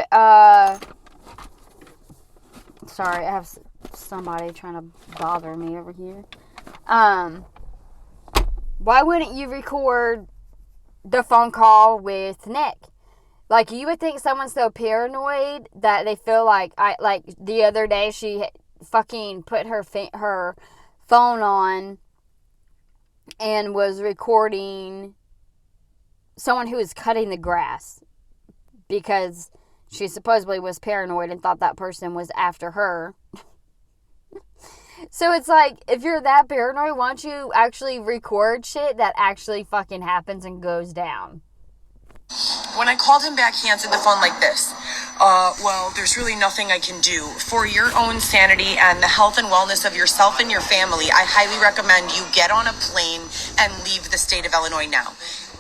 B: sorry, I have somebody trying to bother me over here. Why wouldn't you record the phone call with Nick? Like, you would think someone's so paranoid that they feel like, the other day she fucking put her phone on and was recording someone who was cutting the grass because she supposedly was paranoid and thought that person was after her. So it's like, if you're that paranoid, why don't you actually record shit that actually fucking happens and goes down?
F: When I called him back, he answered the phone like this. Well, there's really nothing I can do. For your own sanity and the health and wellness of yourself and your family, I highly recommend you get on a plane and leave the state of Illinois now.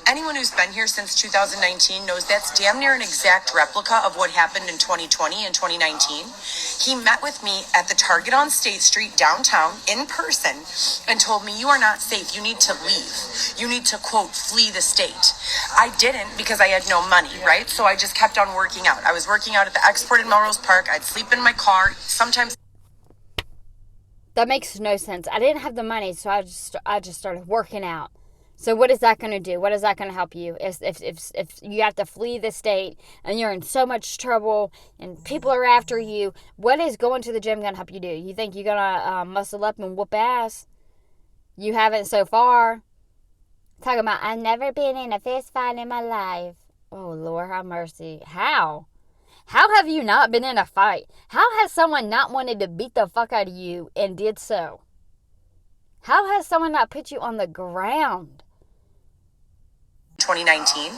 F: Anyone who's been here since 2019 knows that's damn near an exact replica of what happened in 2020 and 2019. He met with me at the Target on State Street downtown in person and told me, you are not safe. You need to leave. You need to, quote, flee the state. I didn't because I had no money, right? So I just kept on working out. I was working out at the Export in Melrose Park. I'd sleep in my car. Sometimes.
B: That makes no sense. I didn't have the money, so I just started working out. So what is that going to do? What is that going to help you? If you have to flee the state and you're in so much trouble and people are after you, what is going to the gym going to help you do? You think you're going to muscle up and whoop ass? You haven't so far. Talking about, I've never been in a fist fight in my life. Oh, Lord, have mercy. How? How have you not been in a fight? How has someone not wanted to beat the fuck out of you and did so? How has someone not put you on the ground?
F: 2019,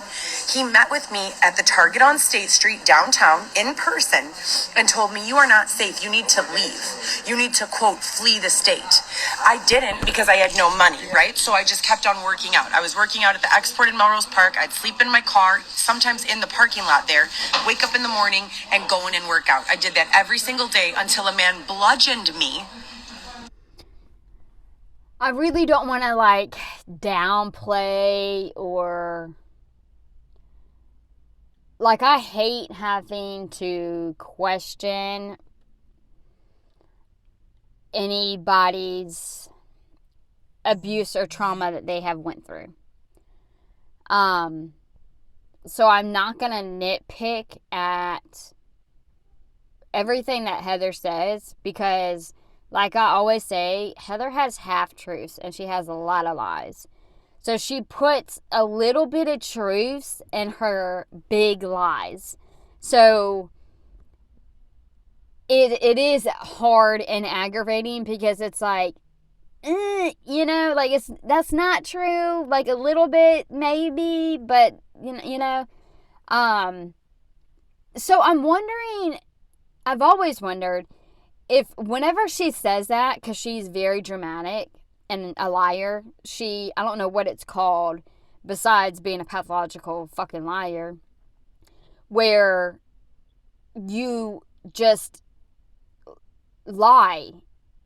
F: he met with me at the Target on State Street downtown in person and told me, you are not safe. You need to leave. You need to, quote, flee the state. I didn't because I had no money, right? So I just kept on working out. I was working out at the Export in Melrose Park. I'd sleep in my car, sometimes in the parking lot there, wake up in the morning and go in and work out. I did that every single day until a man bludgeoned me.
B: I really don't want to, like, downplay or, like, I hate having to question anybody's abuse or trauma that they have went through. So I'm not going to nitpick at everything that Heather says because, like I always say, Heather has half-truths and she has a lot of lies. So she puts a little bit of truths in her big lies. So it is hard and aggravating because it's like, you know, like that's not true. Like a little bit maybe, but you know. So I'm wondering, I've always wondered, if whenever she says that, because she's very dramatic and a liar, I don't know what it's called, besides being a pathological fucking liar, where you just lie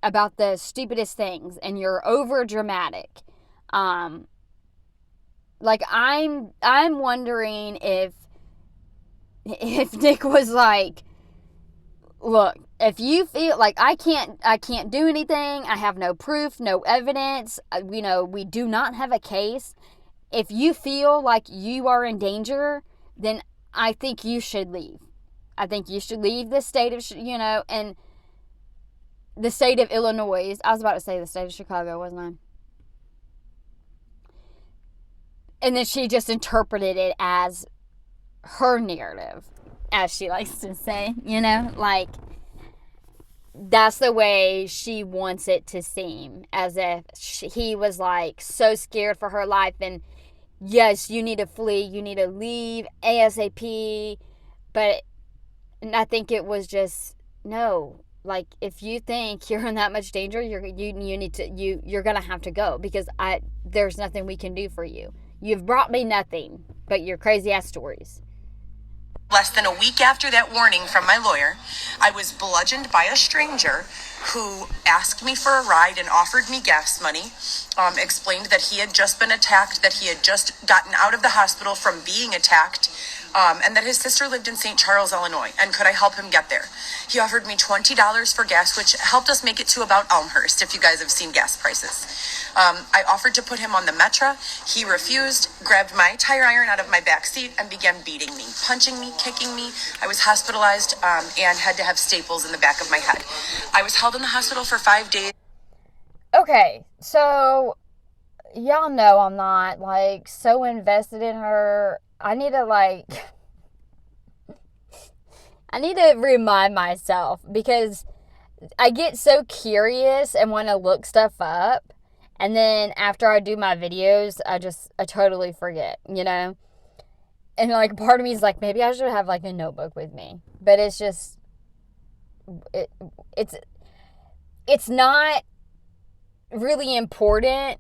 B: about the stupidest things and you're over dramatic. Like I'm wondering if Nick was like, look, if you feel like I can't do anything, I have no proof, no evidence, we do not have a case. If you feel like you are in danger, then I think you should leave. I think you should leave the state of, and the state of Illinois. I was about to say the state of Chicago, wasn't I? And then she just interpreted it as her narrative, as she likes to say, like, that's the way she wants it to seem, as if he was like so scared for her life, and yes, you need to flee, you need to leave ASAP. But I think it was just, no, like, if you think you're in that much danger, you're gonna have to go, because there's nothing we can do for you. You've brought me nothing but your crazy ass stories.
F: Less than a week after that warning from my lawyer, I was bludgeoned by a stranger who asked me for a ride and offered me gas money, explained that he had just been attacked, that he had just gotten out of the hospital from being attacked, and that his sister lived in St. Charles, Illinois, and could I help him get there? He offered me $20 for gas, which helped us make it to about Elmhurst, if you guys have seen gas prices. I offered to put him on the Metra. He refused, grabbed my tire iron out of my back seat, and began beating me, punching me, kicking me. I was hospitalized and had to have staples in the back of my head. I was held in the hospital for 5 days.
B: Okay, so y'all know I'm not, like, so invested in her. I need to remind myself, because I get so curious and want to look stuff up, and then after I do my videos, I totally forget, And like, part of me is like, maybe I should have like a notebook with me, but it's just, it's not really important,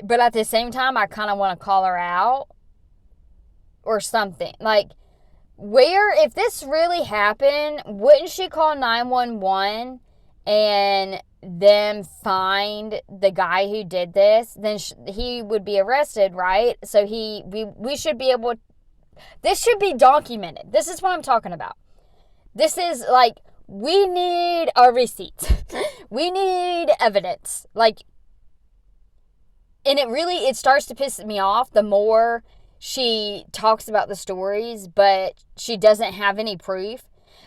B: but at the same time, I kind of want to call her out or something. Like, if this really happened, wouldn't she call 911 and them find the guy who did this? Then he would be arrested, right? So we should be able, this should be documented. This is what I'm talking about. This is like, we need a receipt. We need evidence. Like, and it starts to piss me off the more she talks about the stories, but she doesn't have any proof.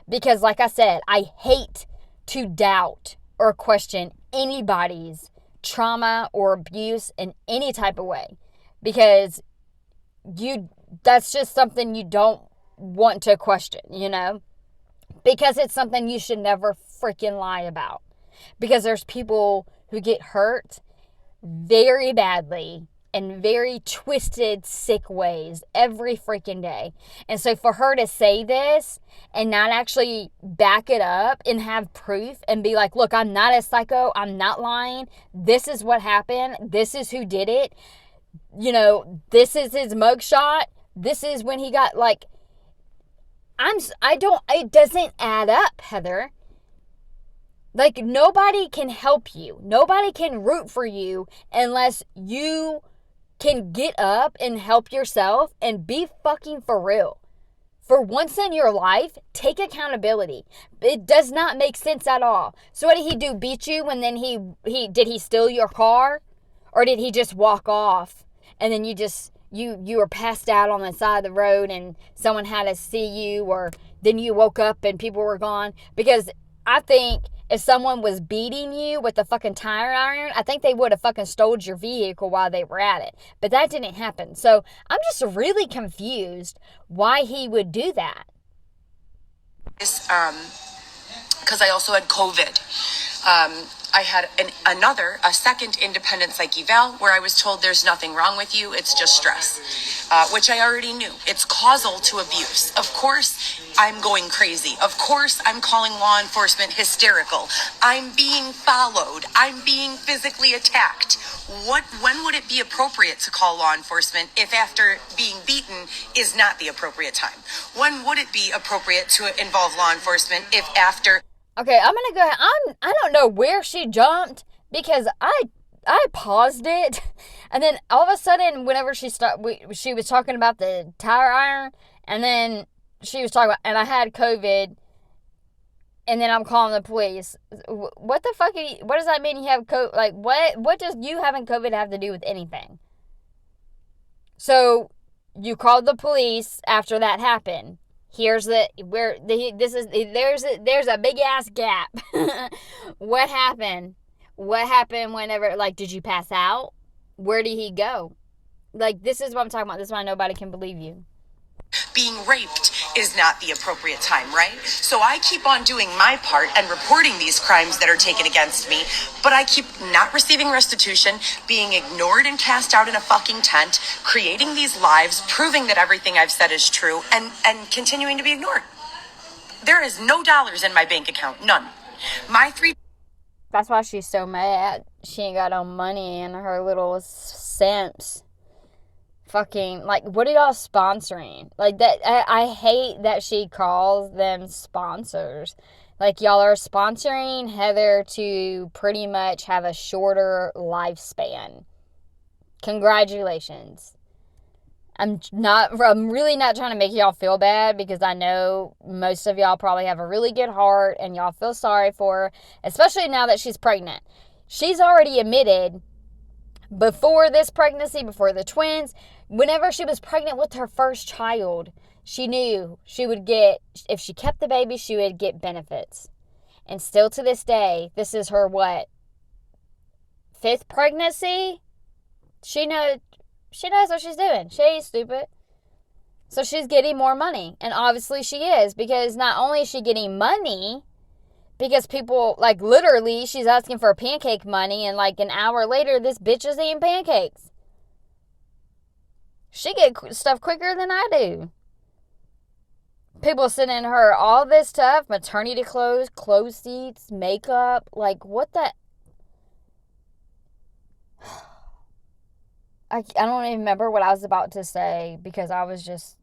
B: Because like I said, I hate to doubt or question anybody's trauma or abuse in any type of way. Because that's just something you don't want to question, Because it's something you should never freaking lie about. Because there's people who get hurt very badly in very twisted, sick ways every freaking day. And so for her to say this and not actually back it up and have proof and be like, look, I'm not a psycho, I'm not lying, this is what happened, this is who did it, this is his mugshot, this is when he got, like, it doesn't add up, Heather. Like, nobody can help you. Nobody can root for you unless you can get up and help yourself and be fucking for real. For once in your life, take accountability. It does not make sense at all. So what did he do? Beat you? And then did he steal your car? Or did he just walk off? And then you were passed out on the side of the road and someone had to see you, or then you woke up and people were gone? Because I think if someone was beating you with a fucking tire iron, I think they would have fucking stole your vehicle while they were at it. But that didn't happen. So I'm just really confused why he would do that.
F: Because I also had COVID. I had a second independent psych eval where I was told there's nothing wrong with you, it's just stress, which I already knew. It's causal to abuse. Of course, I'm going crazy. Of course, I'm calling law enforcement hysterical. I'm being followed. I'm being physically attacked. When would it be appropriate to call law enforcement if after being beaten is not the appropriate time? When would it be appropriate to involve law enforcement if after...
B: Okay, I'm gonna go ahead. I don't know where she jumped because I paused it, and then all of a sudden, whenever she was talking about the tire iron, and then she was talking about, and I had COVID, and then I'm calling the police. What the fuck? What does that mean? You have COVID? Like what? What does you having COVID have to do with anything? So you called the police after that happened. There's a big ass gap. What happened? What happened whenever, like, did you pass out? Where did he go? Like, this is what I'm talking about. This is why nobody can believe you.
F: Being raped is not the appropriate time, right? So I keep on doing my part and reporting these crimes that are taken against me, but I keep not receiving restitution, being ignored and cast out in a fucking tent, creating these lives, proving that everything I've said is true, and continuing to be ignored. There is no dollars in my bank account, none.
B: That's why she's so mad. She ain't got no money in her little cents. Fucking, like, what are y'all sponsoring? Like, that, I hate that she calls them sponsors. Like, y'all are sponsoring Heather to pretty much have a shorter lifespan. Congratulations. I'm really not trying to make y'all feel bad, because I know most of y'all probably have a really good heart and y'all feel sorry for her, especially now that she's pregnant. She's already admitted before this pregnancy, before the twins, whenever she was pregnant with her first child, she knew she would get, if she kept the baby, she would get benefits. And still to this day, this is her, what, 5th pregnancy? She knows what she's doing. She ain't stupid. So she's getting more money. And obviously she is, because not only is she getting money, because people, like, literally, she's asking for pancake money, and, like, an hour later, this bitch is eating pancakes. She get stuff quicker than I do. People sending her all this stuff, maternity clothes, clothes seats, makeup, like, what the... I don't even remember what I was about to say, because I was just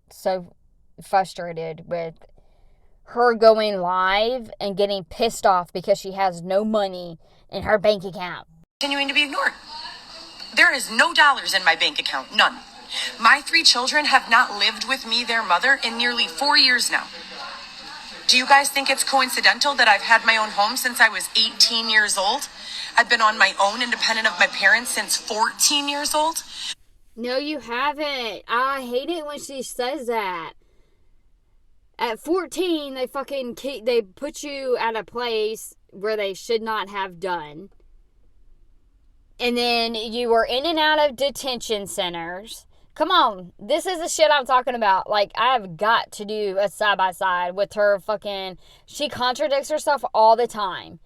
B: so frustrated with her going live and getting pissed off because she has no money in her bank account.
F: Continuing to be ignored. There is no dollars in my bank account, none. My 3 children have not lived with me, their mother, in nearly 4 years now. Do you guys think it's coincidental that I've had my own home since I was 18 years old? I've been on my own, independent of my parents, since 14 years old?
B: No, you haven't. I hate it when she says that. At 14, they put you at a place where they should not have done. And then you were in and out of detention centers. Come on, this is the shit I'm talking about. Like, I have got to do a side-by-side with her she contradicts herself all the time.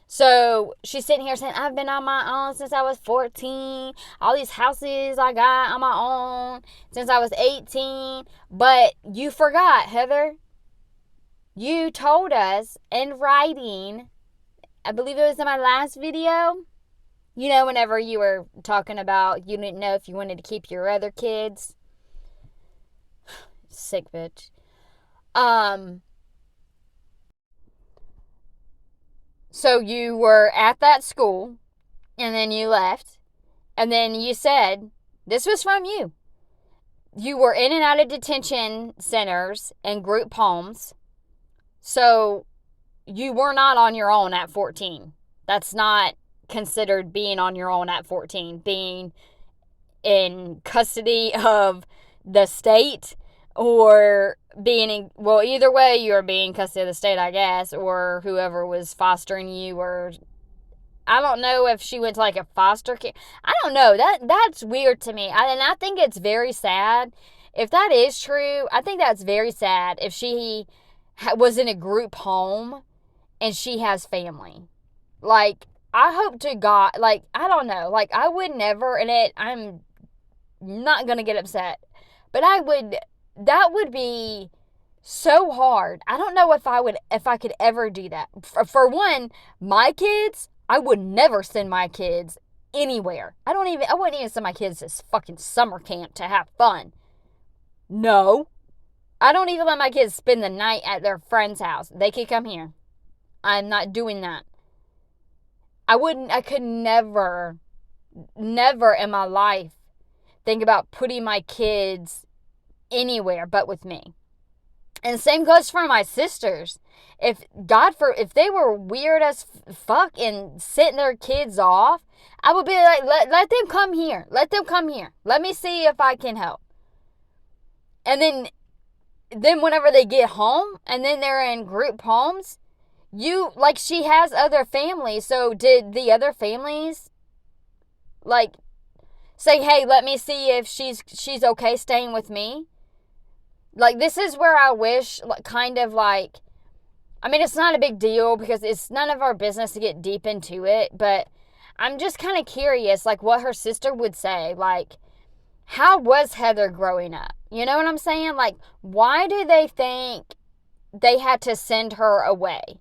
B: So she's sitting here saying, I've been on my own since I was 14. All these houses I got on my own since I was 18. But you forgot, Heather. You told us in writing, I believe it was in my last video, you know, whenever you were talking about you didn't know if you wanted to keep your other kids. Sick bitch. So you were at that school, and then you left, and then you said, this was from you. You were in and out of detention centers and group homes, so you were not on your own at 14. That's not considered being on your own at 14, being in custody of the state, or being in, well, either way, you're being custody of the state, I guess, or whoever was fostering you, or I don't know if she went to like a foster care. I don't know. That's weird to me. And I think it's very sad. If that is true, I think that's very sad if she was in a group home and she has family. like, I hope to God, like, I don't know, like, I would never, I'm not gonna get upset, but that would be so hard. I don't know if I could ever do that. For one, my kids, I would never send my kids anywhere. I wouldn't even send my kids to fucking summer camp to have fun. No. I don't even let my kids spend the night at their friend's house. They could come here. I'm not doing that. I could never in my life think about putting my kids anywhere but with me. And same goes for my sisters. If they were weird as fuck and sent their kids off, I would be like, let them come here. Let them come here. Let me see if I can help. And then whenever they get home and then they're in group homes, she has other families. So did the other families like say, hey, let me see if she's okay staying with me? Like, this is where I wish, kind of like, I mean, it's not a big deal because it's none of our business to get deep into it, but I'm just kind of curious, like, what her sister would say. Like, how was Heather growing up? You know what I'm saying? Like, why do they think they had to send her away?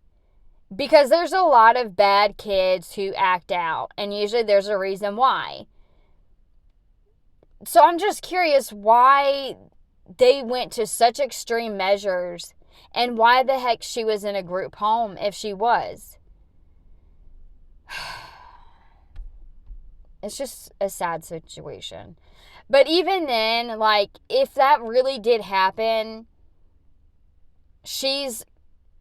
B: Because there's a lot of bad kids who act out, and usually there's a reason why. So I'm just curious why they went to such extreme measures and why the heck she was in a group home if she was. It's just a sad situation. But even then, like, if that really did happen, she's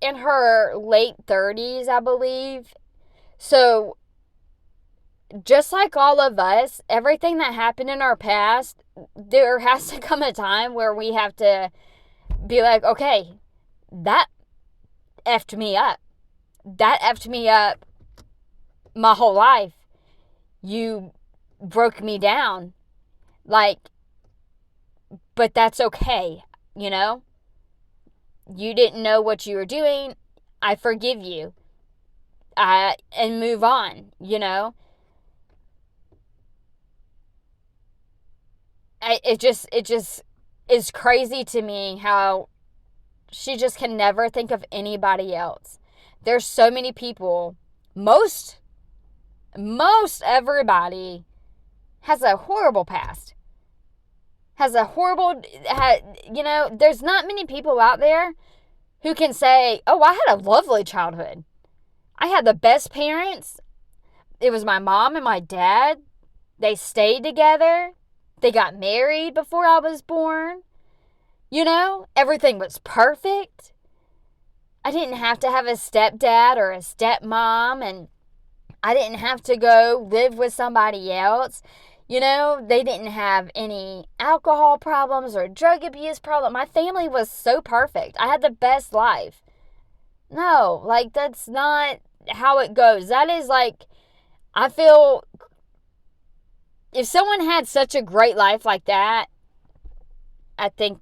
B: in her late 30s, I believe. So just like all of us, everything that happened in our past, there has to come a time where we have to be like, okay, that effed me up. That effed me up my whole life. You broke me down. Like, but that's okay, you know? You didn't know what you were doing. I forgive you. And move on, you know? It just is crazy to me how she just can never think of anybody else. There's so many people, most everybody has a horrible past. Has a horrible, you know, there's not many people out there who can say, oh, I had a lovely childhood. I had the best parents. It was my mom and my dad. They stayed together. They got married before I was born. You know, everything was perfect. I didn't have to have a stepdad or a stepmom, and I didn't have to go live with somebody else. You know, they didn't have any alcohol problems or drug abuse problems. My family was so perfect. I had the best life. No, like, that's not how it goes. That is like, I feel, if someone had such a great life like that, I think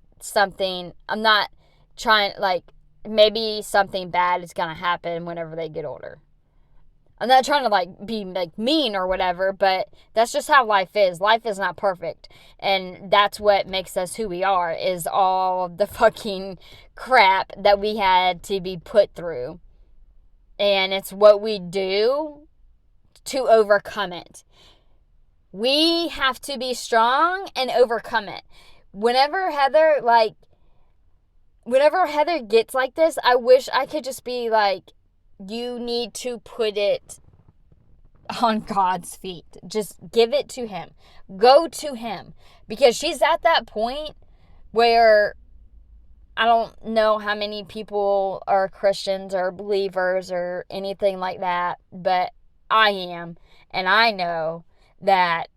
B: I'm not trying, like, maybe something bad is going to happen whenever they get older. I'm not trying to, like, be, like, mean or whatever, but that's just how life is. Life is not perfect, and that's what makes us who we are, is all the fucking crap that we had to be put through. And it's what we do to overcome it. We have to be strong and overcome it. Whenever Heather gets like this, I wish I could just be like, you need to put it on God's feet. Just give it to Him. Go to Him. Because she's at that point where I don't know how many people are Christians or believers or anything like that, but I am. And I know that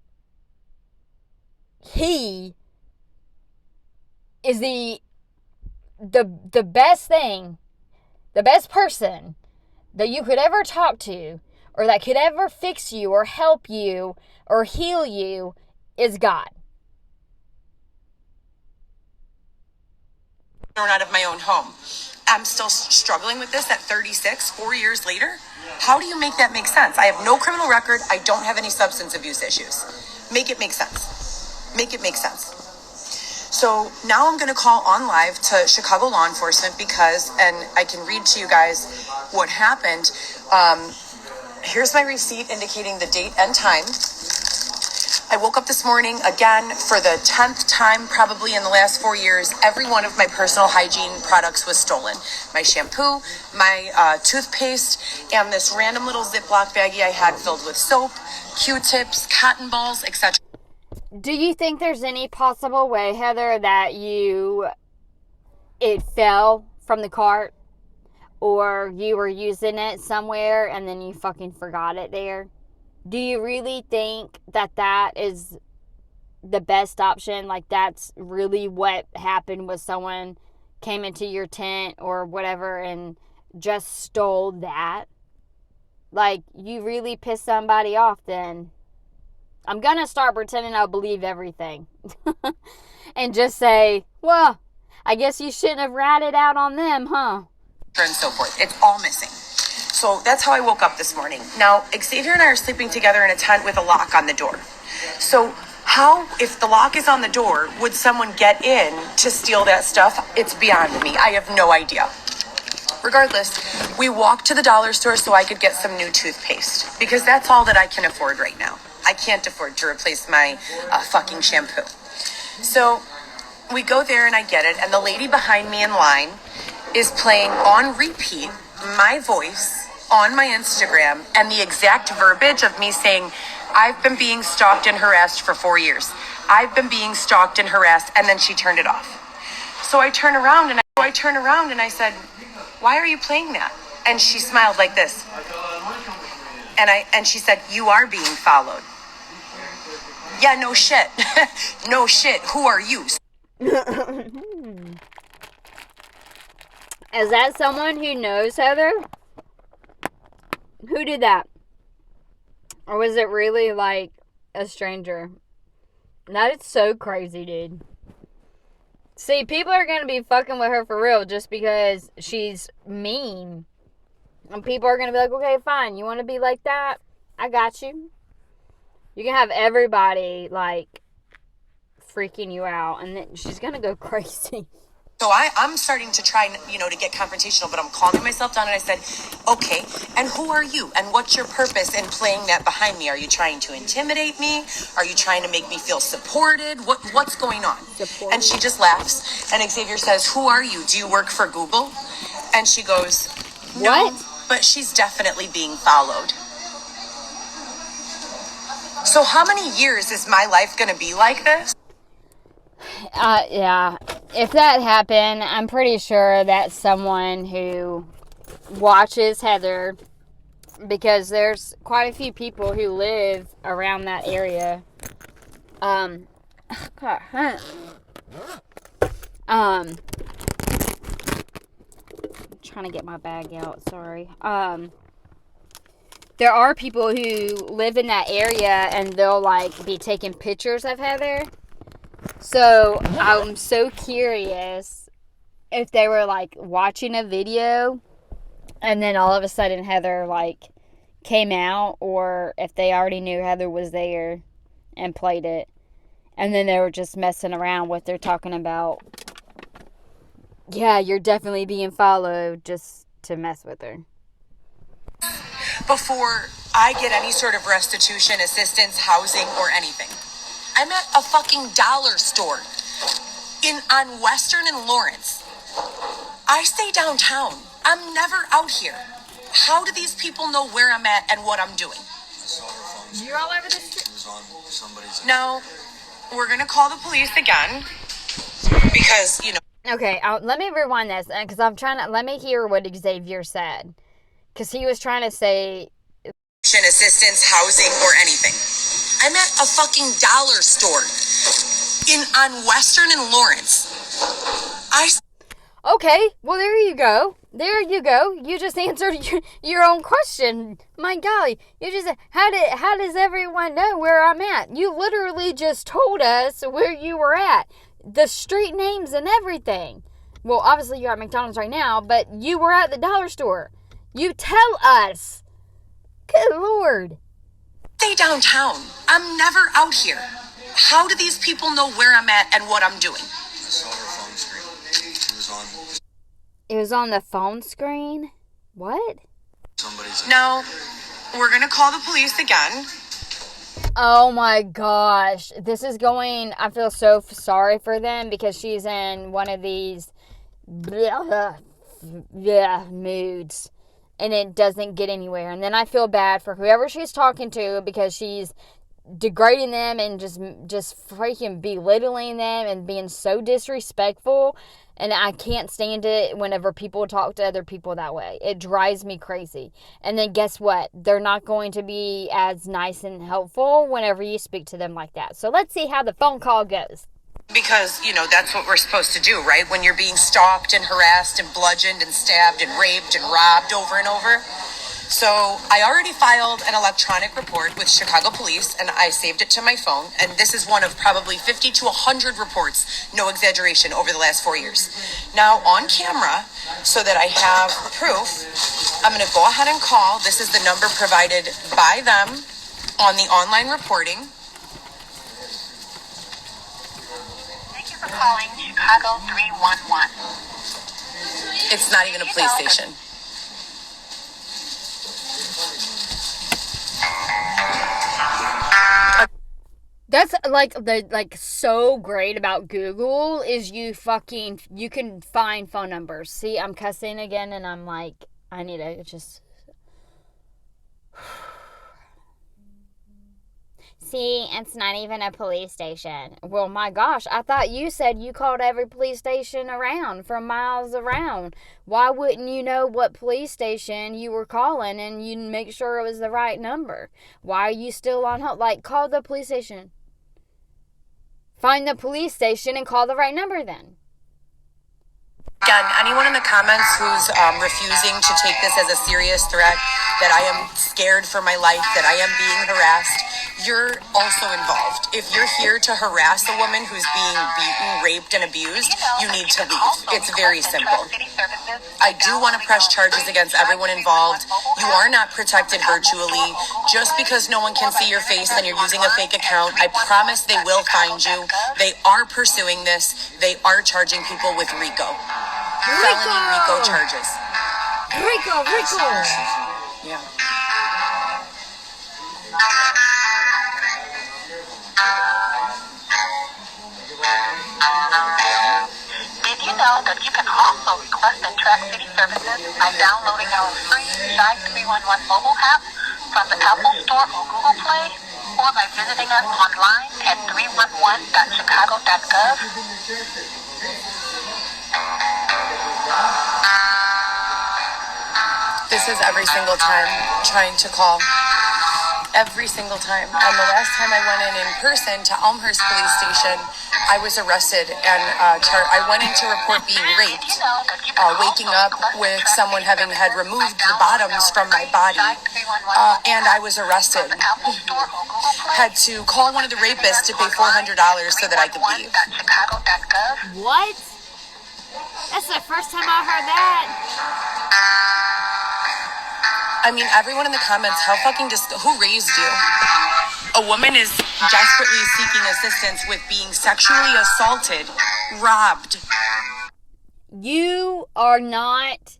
B: He is the best thing, the best person that you could ever talk to, or that could ever fix you or help you or heal you, is God.
F: Thrown out of my own home. I'm still struggling with this at 36, 4 years later. How do you make that make sense? I have no criminal record. I don't have any substance abuse issues. Make it make sense. Make it make sense. So now I'm going to call on live to Chicago law enforcement because, and I can read to you guys what happened. Here's my receipt indicating the date and time. I woke up this morning again for the 10th time probably in the last 4 years. Every one of my personal hygiene products was stolen. My shampoo, my toothpaste, and this random little Ziploc baggie I had filled with soap, Q-tips, cotton balls, etc.
B: Do you think there's any possible way, Heather, that it fell from the cart? Or you were using it somewhere and then you fucking forgot it there? Do you really think that is the best option? Like, that's really what happened, was someone came into your tent or whatever and just stole that? Like, you really pissed somebody off then. I'm going to start pretending I believe everything. And just say, well, I guess you shouldn't have ratted out on them, huh?
F: And so forth. It's all missing. So that's how I woke up this morning. Now, Xavier and I are sleeping together in a tent with a lock on the door. So how, if the lock is on the door, would someone get in to steal that stuff? It's beyond me. I have no idea. Regardless, we walked to the dollar store so I could get some new toothpaste because that's all that I can afford right now. I can't afford to replace my fucking shampoo. So we go there and I get it, and the lady behind me in line is playing on repeat my voice on my Instagram and the exact verbiage of me saying, I've been being stalked and harassed for 4 years. I've been being stalked and harassed, and then she turned it off. So I turn around and I said, why are you playing that? And she smiled like this. And she said, you are being followed. Yeah, no shit. No shit. Who are you?
B: Is that someone who knows Heather? Who did that? Or was it really like a stranger? That is so crazy, dude. See, people are going to be fucking with her for real just because she's mean. And people are going to be like, okay, fine. You want to be like that? I got you. You can have everybody, like, freaking you out. And then she's going to go crazy.
F: So I'm starting to try, to get confrontational, but I'm calming myself down, and I said, okay, and who are you? And what's your purpose in playing that behind me? Are you trying to intimidate me? Are you trying to make me feel supported? What's going on? And she just laughs, and Xavier says, who are you? Do you work for Google? And she goes, no, but she's definitely being followed. So how many years is my life going to be like this?
B: Yeah. If that happened, I'm pretty sure that's someone who watches Heather, because there's quite a few people who live around that area. Trying to get my bag out, sorry. There are people who live in that area and they'll like be taking pictures of Heather. So I'm so curious if they were like watching a video and then all of a sudden Heather like came out, or if they already knew Heather was there and played it and then they were just messing around what they're talking about. Yeah, you're definitely being followed, just to mess with her.
F: Before I get any sort of restitution, assistance, housing, or anything. I'm at a fucking dollar store on Western and Lawrence. I stay downtown. I'm never out here. How do these people know where I'm at and what I'm doing?
B: You're all over the street.
F: No, we're gonna call the police again because,
B: Okay, let me rewind this because let me hear what Xavier said. Because he was trying to say
F: assistance, housing, or anything. I'm at a fucking dollar store on Western and Lawrence.
B: Okay, well, there you go. There you go. You just answered your own question. My golly, you just said, how does everyone know where I'm at? You literally just told us where you were at. The street names and everything. Well, obviously you're at McDonald's right now, but you were at the dollar store. You tell us. Good Lord.
F: Stay downtown. I'm never out here. How do these people know where I'm at and what I'm doing?
G: I saw her phone screen. It was on.
B: It was on the phone screen? What?
G: Somebody's.
F: Now, we're going to call the police again.
B: Oh my gosh. This is going... I feel so sorry for them because she's in one of these moods. And it doesn't get anywhere. And then I feel bad for whoever she's talking to because she's degrading them and just freaking belittling them and being so disrespectful. And I can't stand it whenever people talk to other people that way. It drives me crazy. And then guess what? They're not going to be as nice and helpful whenever you speak to them like that. So let's see how the phone call goes.
F: Because, that's what we're supposed to do, right? When you're being stalked and harassed and bludgeoned and stabbed and raped and robbed over and over. So I already filed an electronic report with Chicago police and I saved it to my phone. And this is one of probably 50 to 100 reports, no exaggeration, over the last 4 years. Now on camera, so that I have proof, I'm going to go ahead and call. This is the number provided by them on the online reporting.
D: Thank you for calling Chicago 311.
F: It's not even a police station.
B: That's so great about Google is you can find phone numbers. See, I'm cussing again and I'm like, I need to just... See, it's not even a police station. Well, my gosh, I thought you said you called every police station around, from miles around. Why wouldn't you know what police station you were calling and you make sure it was the right number? Why are you still on hold? Call the police station. Find the police station and call the right number then.
F: Again, anyone in the comments who's refusing to take this as a serious threat, that I am scared for my life, that I am being harassed, you're also involved. If you're here to harass a woman who's being beaten, raped, and abused, you need to leave. It's very simple. I do want to press charges against everyone involved. You are not protected virtually. Just because no one can see your face and you're using a fake account, I promise they will find you. They are pursuing this. They are charging people with RICO. Felony RICO charges.
B: Rico!
F: Yeah.
D: Did you know that you can also request and track city services by downloading our free Shy 311 mobile app from the Apple Store or Google Play, or by visiting us online at 311.chicago.gov?
F: This is every single time trying to call. Every single time. And the last time I went in person to Elmhurst Police Station, I was arrested and I went in to report being raped, waking up with someone having had removed the bottoms from my body, and I was arrested. Had to call one of the rapists to pay $400 so that I could leave.
B: What? That's the first time I heard that.
F: I mean, everyone in the comments, who raised you? A woman is desperately seeking assistance with being sexually assaulted, robbed.
B: You are not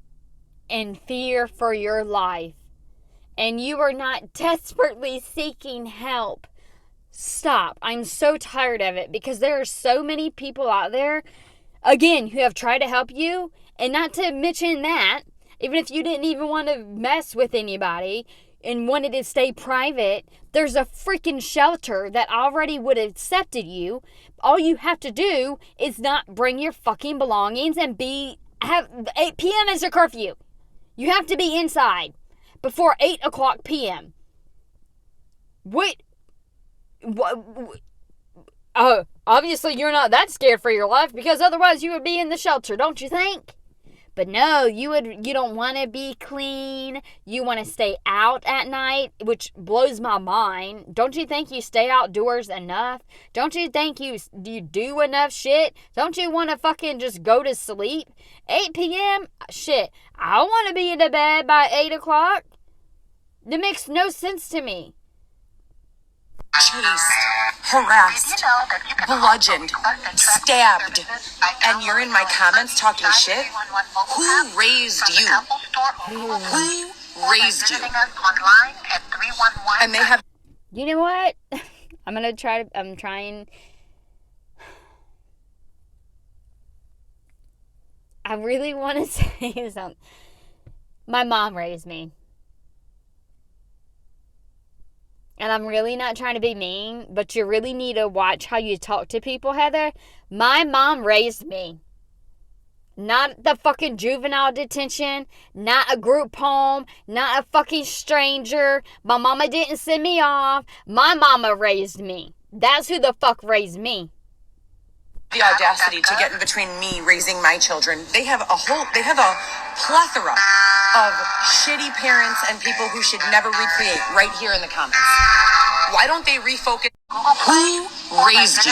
B: in fear for your life. And you are not desperately seeking help. Stop. I'm so tired of it because there are so many people out there, again, who have tried to help you. And not to mention that, even if you didn't even want to mess with anybody and wanted to stay private, there's a freaking shelter that already would have accepted you. All you have to do is not bring your fucking belongings and 8 p.m. is your curfew. You have to be inside before 8 o'clock p.m. What? Obviously you're not that scared for your life because otherwise you would be in the shelter, don't you think? But no, you don't want to be clean. You want to stay out at night, which blows my mind. Don't you think you stay outdoors enough? Don't you think you do enough shit? Don't you want to fucking just go to sleep? 8 p.m.? Shit, I want to be in the bed by 8 o'clock. That makes no sense to me.
F: Chased, harassed, bludgeoned, stabbed, and you're in my comments talking shit? Who raised you? Who raised you? And they have...
B: You know what? I'm trying... I really want to say something. My mom raised me. And I'm really not trying to be mean, but you really need to watch how you talk to people, Heather. My mom raised me. Not the fucking juvenile detention, not a group home, not a fucking stranger. My mama didn't send me off. My mama raised me. That's who the fuck raised me.
F: The audacity to get in between me raising my children. They have a plethora of shitty parents and people who should never recreate right here in the comments. Why don't they refocus? Who raised you?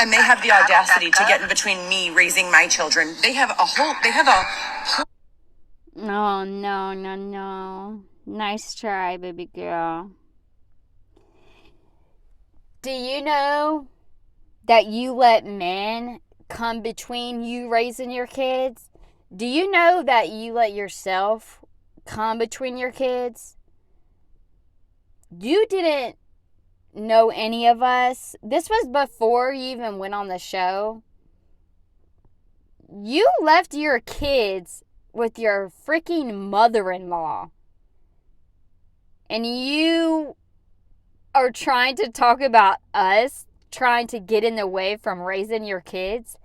F: And they have the audacity to get in between me raising my children. They have a...
B: No. Nice try, baby girl. Do you know that you let men come between you raising your kids? Do you know that you let yourself come between your kids? You didn't know any of us. This was before you even went on the show. You left your kids with your freaking mother-in-law. And you are trying to talk about us trying to get in the way from raising your kids.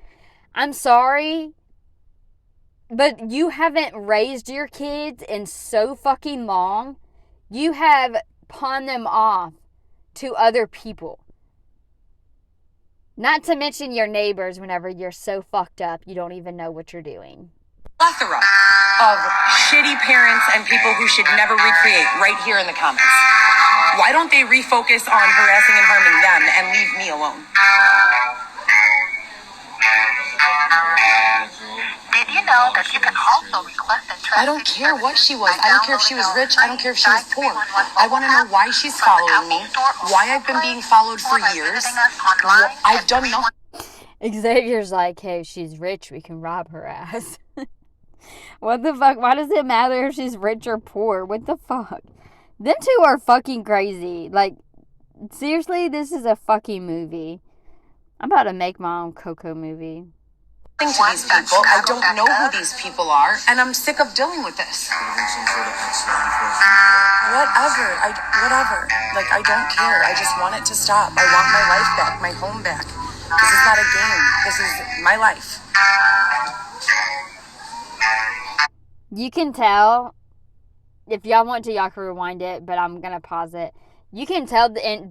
B: I'm sorry, but you haven't raised your kids in so fucking long. You have pawned them off to other people. Not to mention your neighbors whenever you're so fucked up you don't even know what you're doing.
F: Plethora of shitty parents and people who should never recreate right here in the comments. Why don't they refocus on harassing and harming them and leave me alone?
D: Did you know that you can also request and track?
F: I don't care what she was. I don't care if she was rich. I don't care if she was poor. I want to know why she's following me, why I've been being followed for years. I've done nothing.
B: Xavier's like, hey, she's rich, we can rob her ass. What the fuck? Why does it matter if she's rich or poor? What the fuck? Them two are fucking crazy. Like, seriously, this is a fucking movie. I'm about to make my own Coco movie.
F: To these people, I don't know who these people are, and I'm sick of dealing with this. Whatever. Like, I don't care. I just want it to stop. I want my life back, my home back. This is not a game. This is my life.
B: You can tell, if y'all want to, y'all can rewind it, but I'm gonna pause it. You can tell you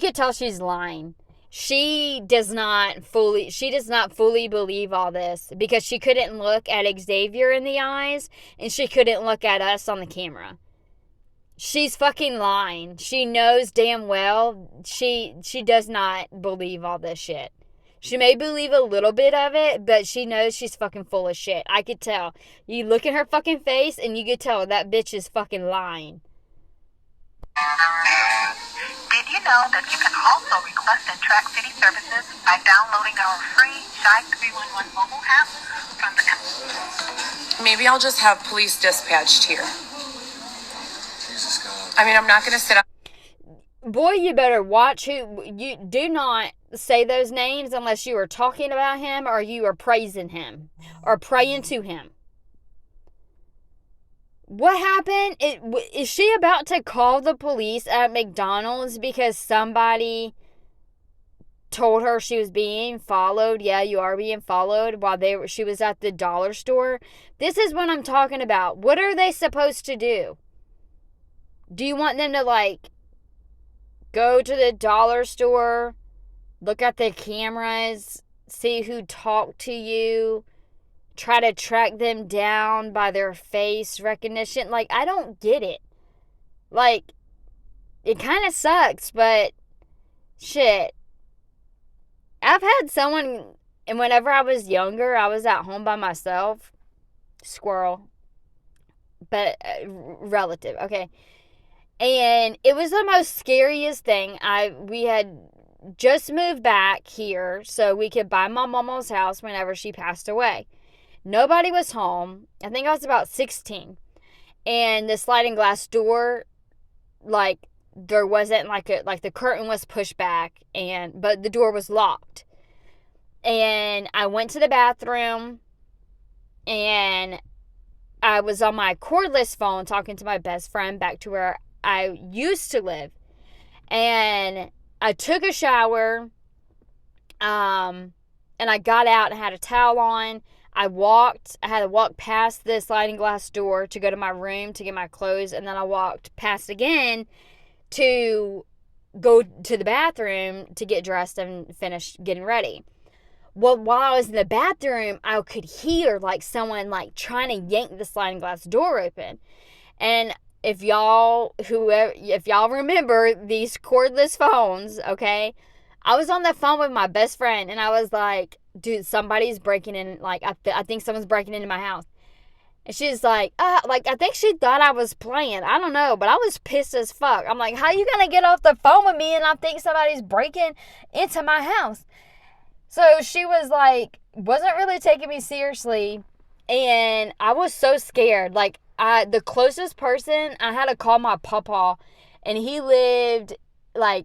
B: can tell she's lying. She does not fully believe all this because she couldn't look at Xavier in the eyes and she couldn't look at us on the camera. She's fucking lying. She knows damn well she does not believe all this shit. She may believe a little bit of it, but she knows she's fucking full of shit. I could tell. You look at her fucking face and you could tell that bitch is fucking lying.
D: Did you know that you can also request and track city services by downloading our free Shy 311 mobile app from the app?
F: Maybe I'll just have police dispatched here.
G: Jesus God.
F: I mean, I'm not going to sit up.
B: Boy, you better watch who... You do not say those names unless you are talking about him or you are praising him or praying to him. What happened? Is she about to call the police at McDonald's because somebody told her she was being followed? Yeah, you are being followed while she was at the dollar store. This is what I'm talking about. What are they supposed to do? Do you want them to, like, go to the dollar store, look at the cameras, see who talked to you, try to track them down by their face recognition. Like, I don't get it. Like, it kind of sucks, but shit. I've had someone, and whenever I was younger, I was at home by myself. Squirrel. But relative, okay. And it was the most scariest thing. We had just moved back here so we could buy my mama's house whenever she passed away. Nobody was home. I think I was about 16. And the sliding glass door, like, there wasn't like the curtain was pushed back, but the door was locked. And I went to the bathroom, and I was on my cordless phone talking to my best friend back to where I used to live. And I took a shower, and I got out and had a towel on. I had to walk past the sliding glass door to go to my room to get my clothes, and then I walked past again to go to the bathroom to get dressed and finish getting ready. Well, while I was in the bathroom, I could hear like someone like trying to yank the sliding glass door open. And if y'all remember these cordless phones, okay, I was on the phone with my best friend, and I was like, dude, somebody's breaking in, like, I think someone's breaking into my house. And she's like, I think she thought I was playing. I don't know, but I was pissed as fuck. I'm like, how you gonna get off the phone with me and I think somebody's breaking into my house? So she was like, wasn't really taking me seriously, and I was so scared. Like, the closest person, I had to call my papa, and he lived, like,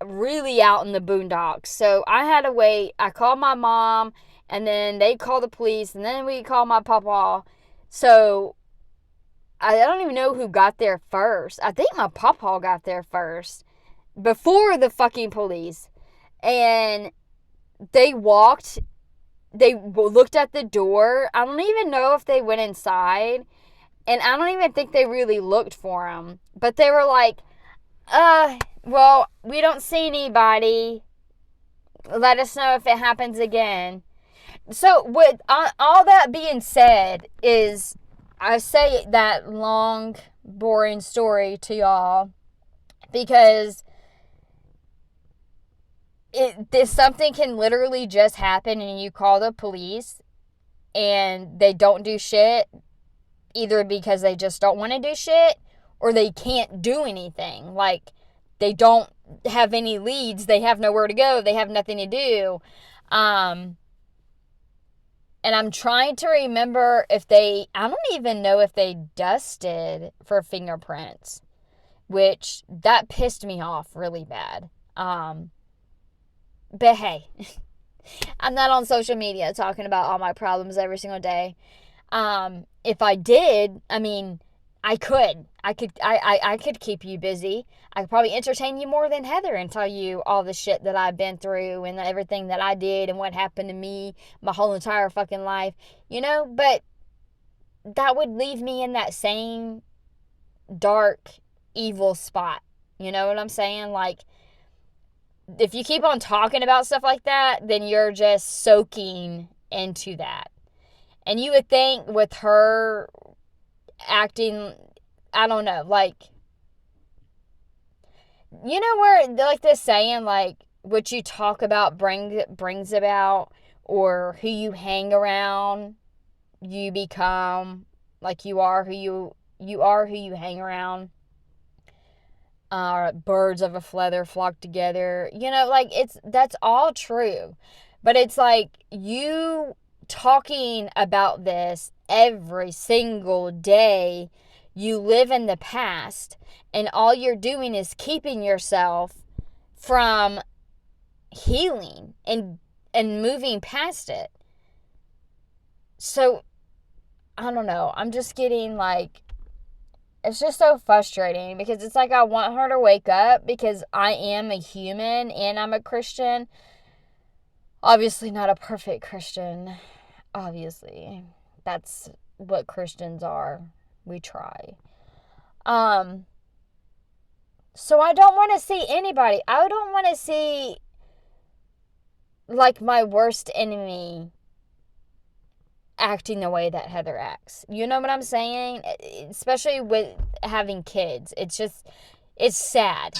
B: really out in the boondocks. So I had to wait. I called my mom, and then they called the police, and then we called my papa. So I don't even know who got there first. I think my papa got there first before the fucking police. And they looked at the door. I don't even know if they went inside. And I don't even think they really looked for him. But they were like, well, we don't see anybody. Let us know if it happens again. So, with all that being said, is I say that long, boring story to y'all because something can literally just happen and you call the police and they don't do shit, either because they just don't want to do shit or they can't do anything. Like, they don't have any leads, they have nowhere to go, they have nothing to do. And I'm trying to remember I don't even know if they dusted for fingerprints, which that pissed me off really bad. But hey, I'm not on social media talking about all my problems every single day. If I did, I mean, I could keep you busy. I could probably entertain you more than Heather and tell you all the shit that I've been through and everything that I did and what happened to me my whole entire fucking life, but that would leave me in that same dark, evil spot. You know what I'm saying? Like, if you keep on talking about stuff like that, then you're just soaking into that. And you would think with her acting, I don't know, like, where, like, this saying, like, what you talk about brings about, or who you hang around, you become. Like, you are who you hang around. Birds of a feather flock together. Like, that's all true. But it's like, you talking about this every single day, you live in the past, and all you're doing is keeping yourself from healing and moving past it. So, I don't know. I'm just getting, like, it's just so frustrating because it's like I want her to wake up because I am a human and I'm a Christian. Obviously not a perfect Christian. Obviously. That's what Christians are. We try. So I don't want to see anybody. I don't want to see like my worst enemy acting the way that Heather acts. You know what I'm saying? Especially with having kids. It's sad.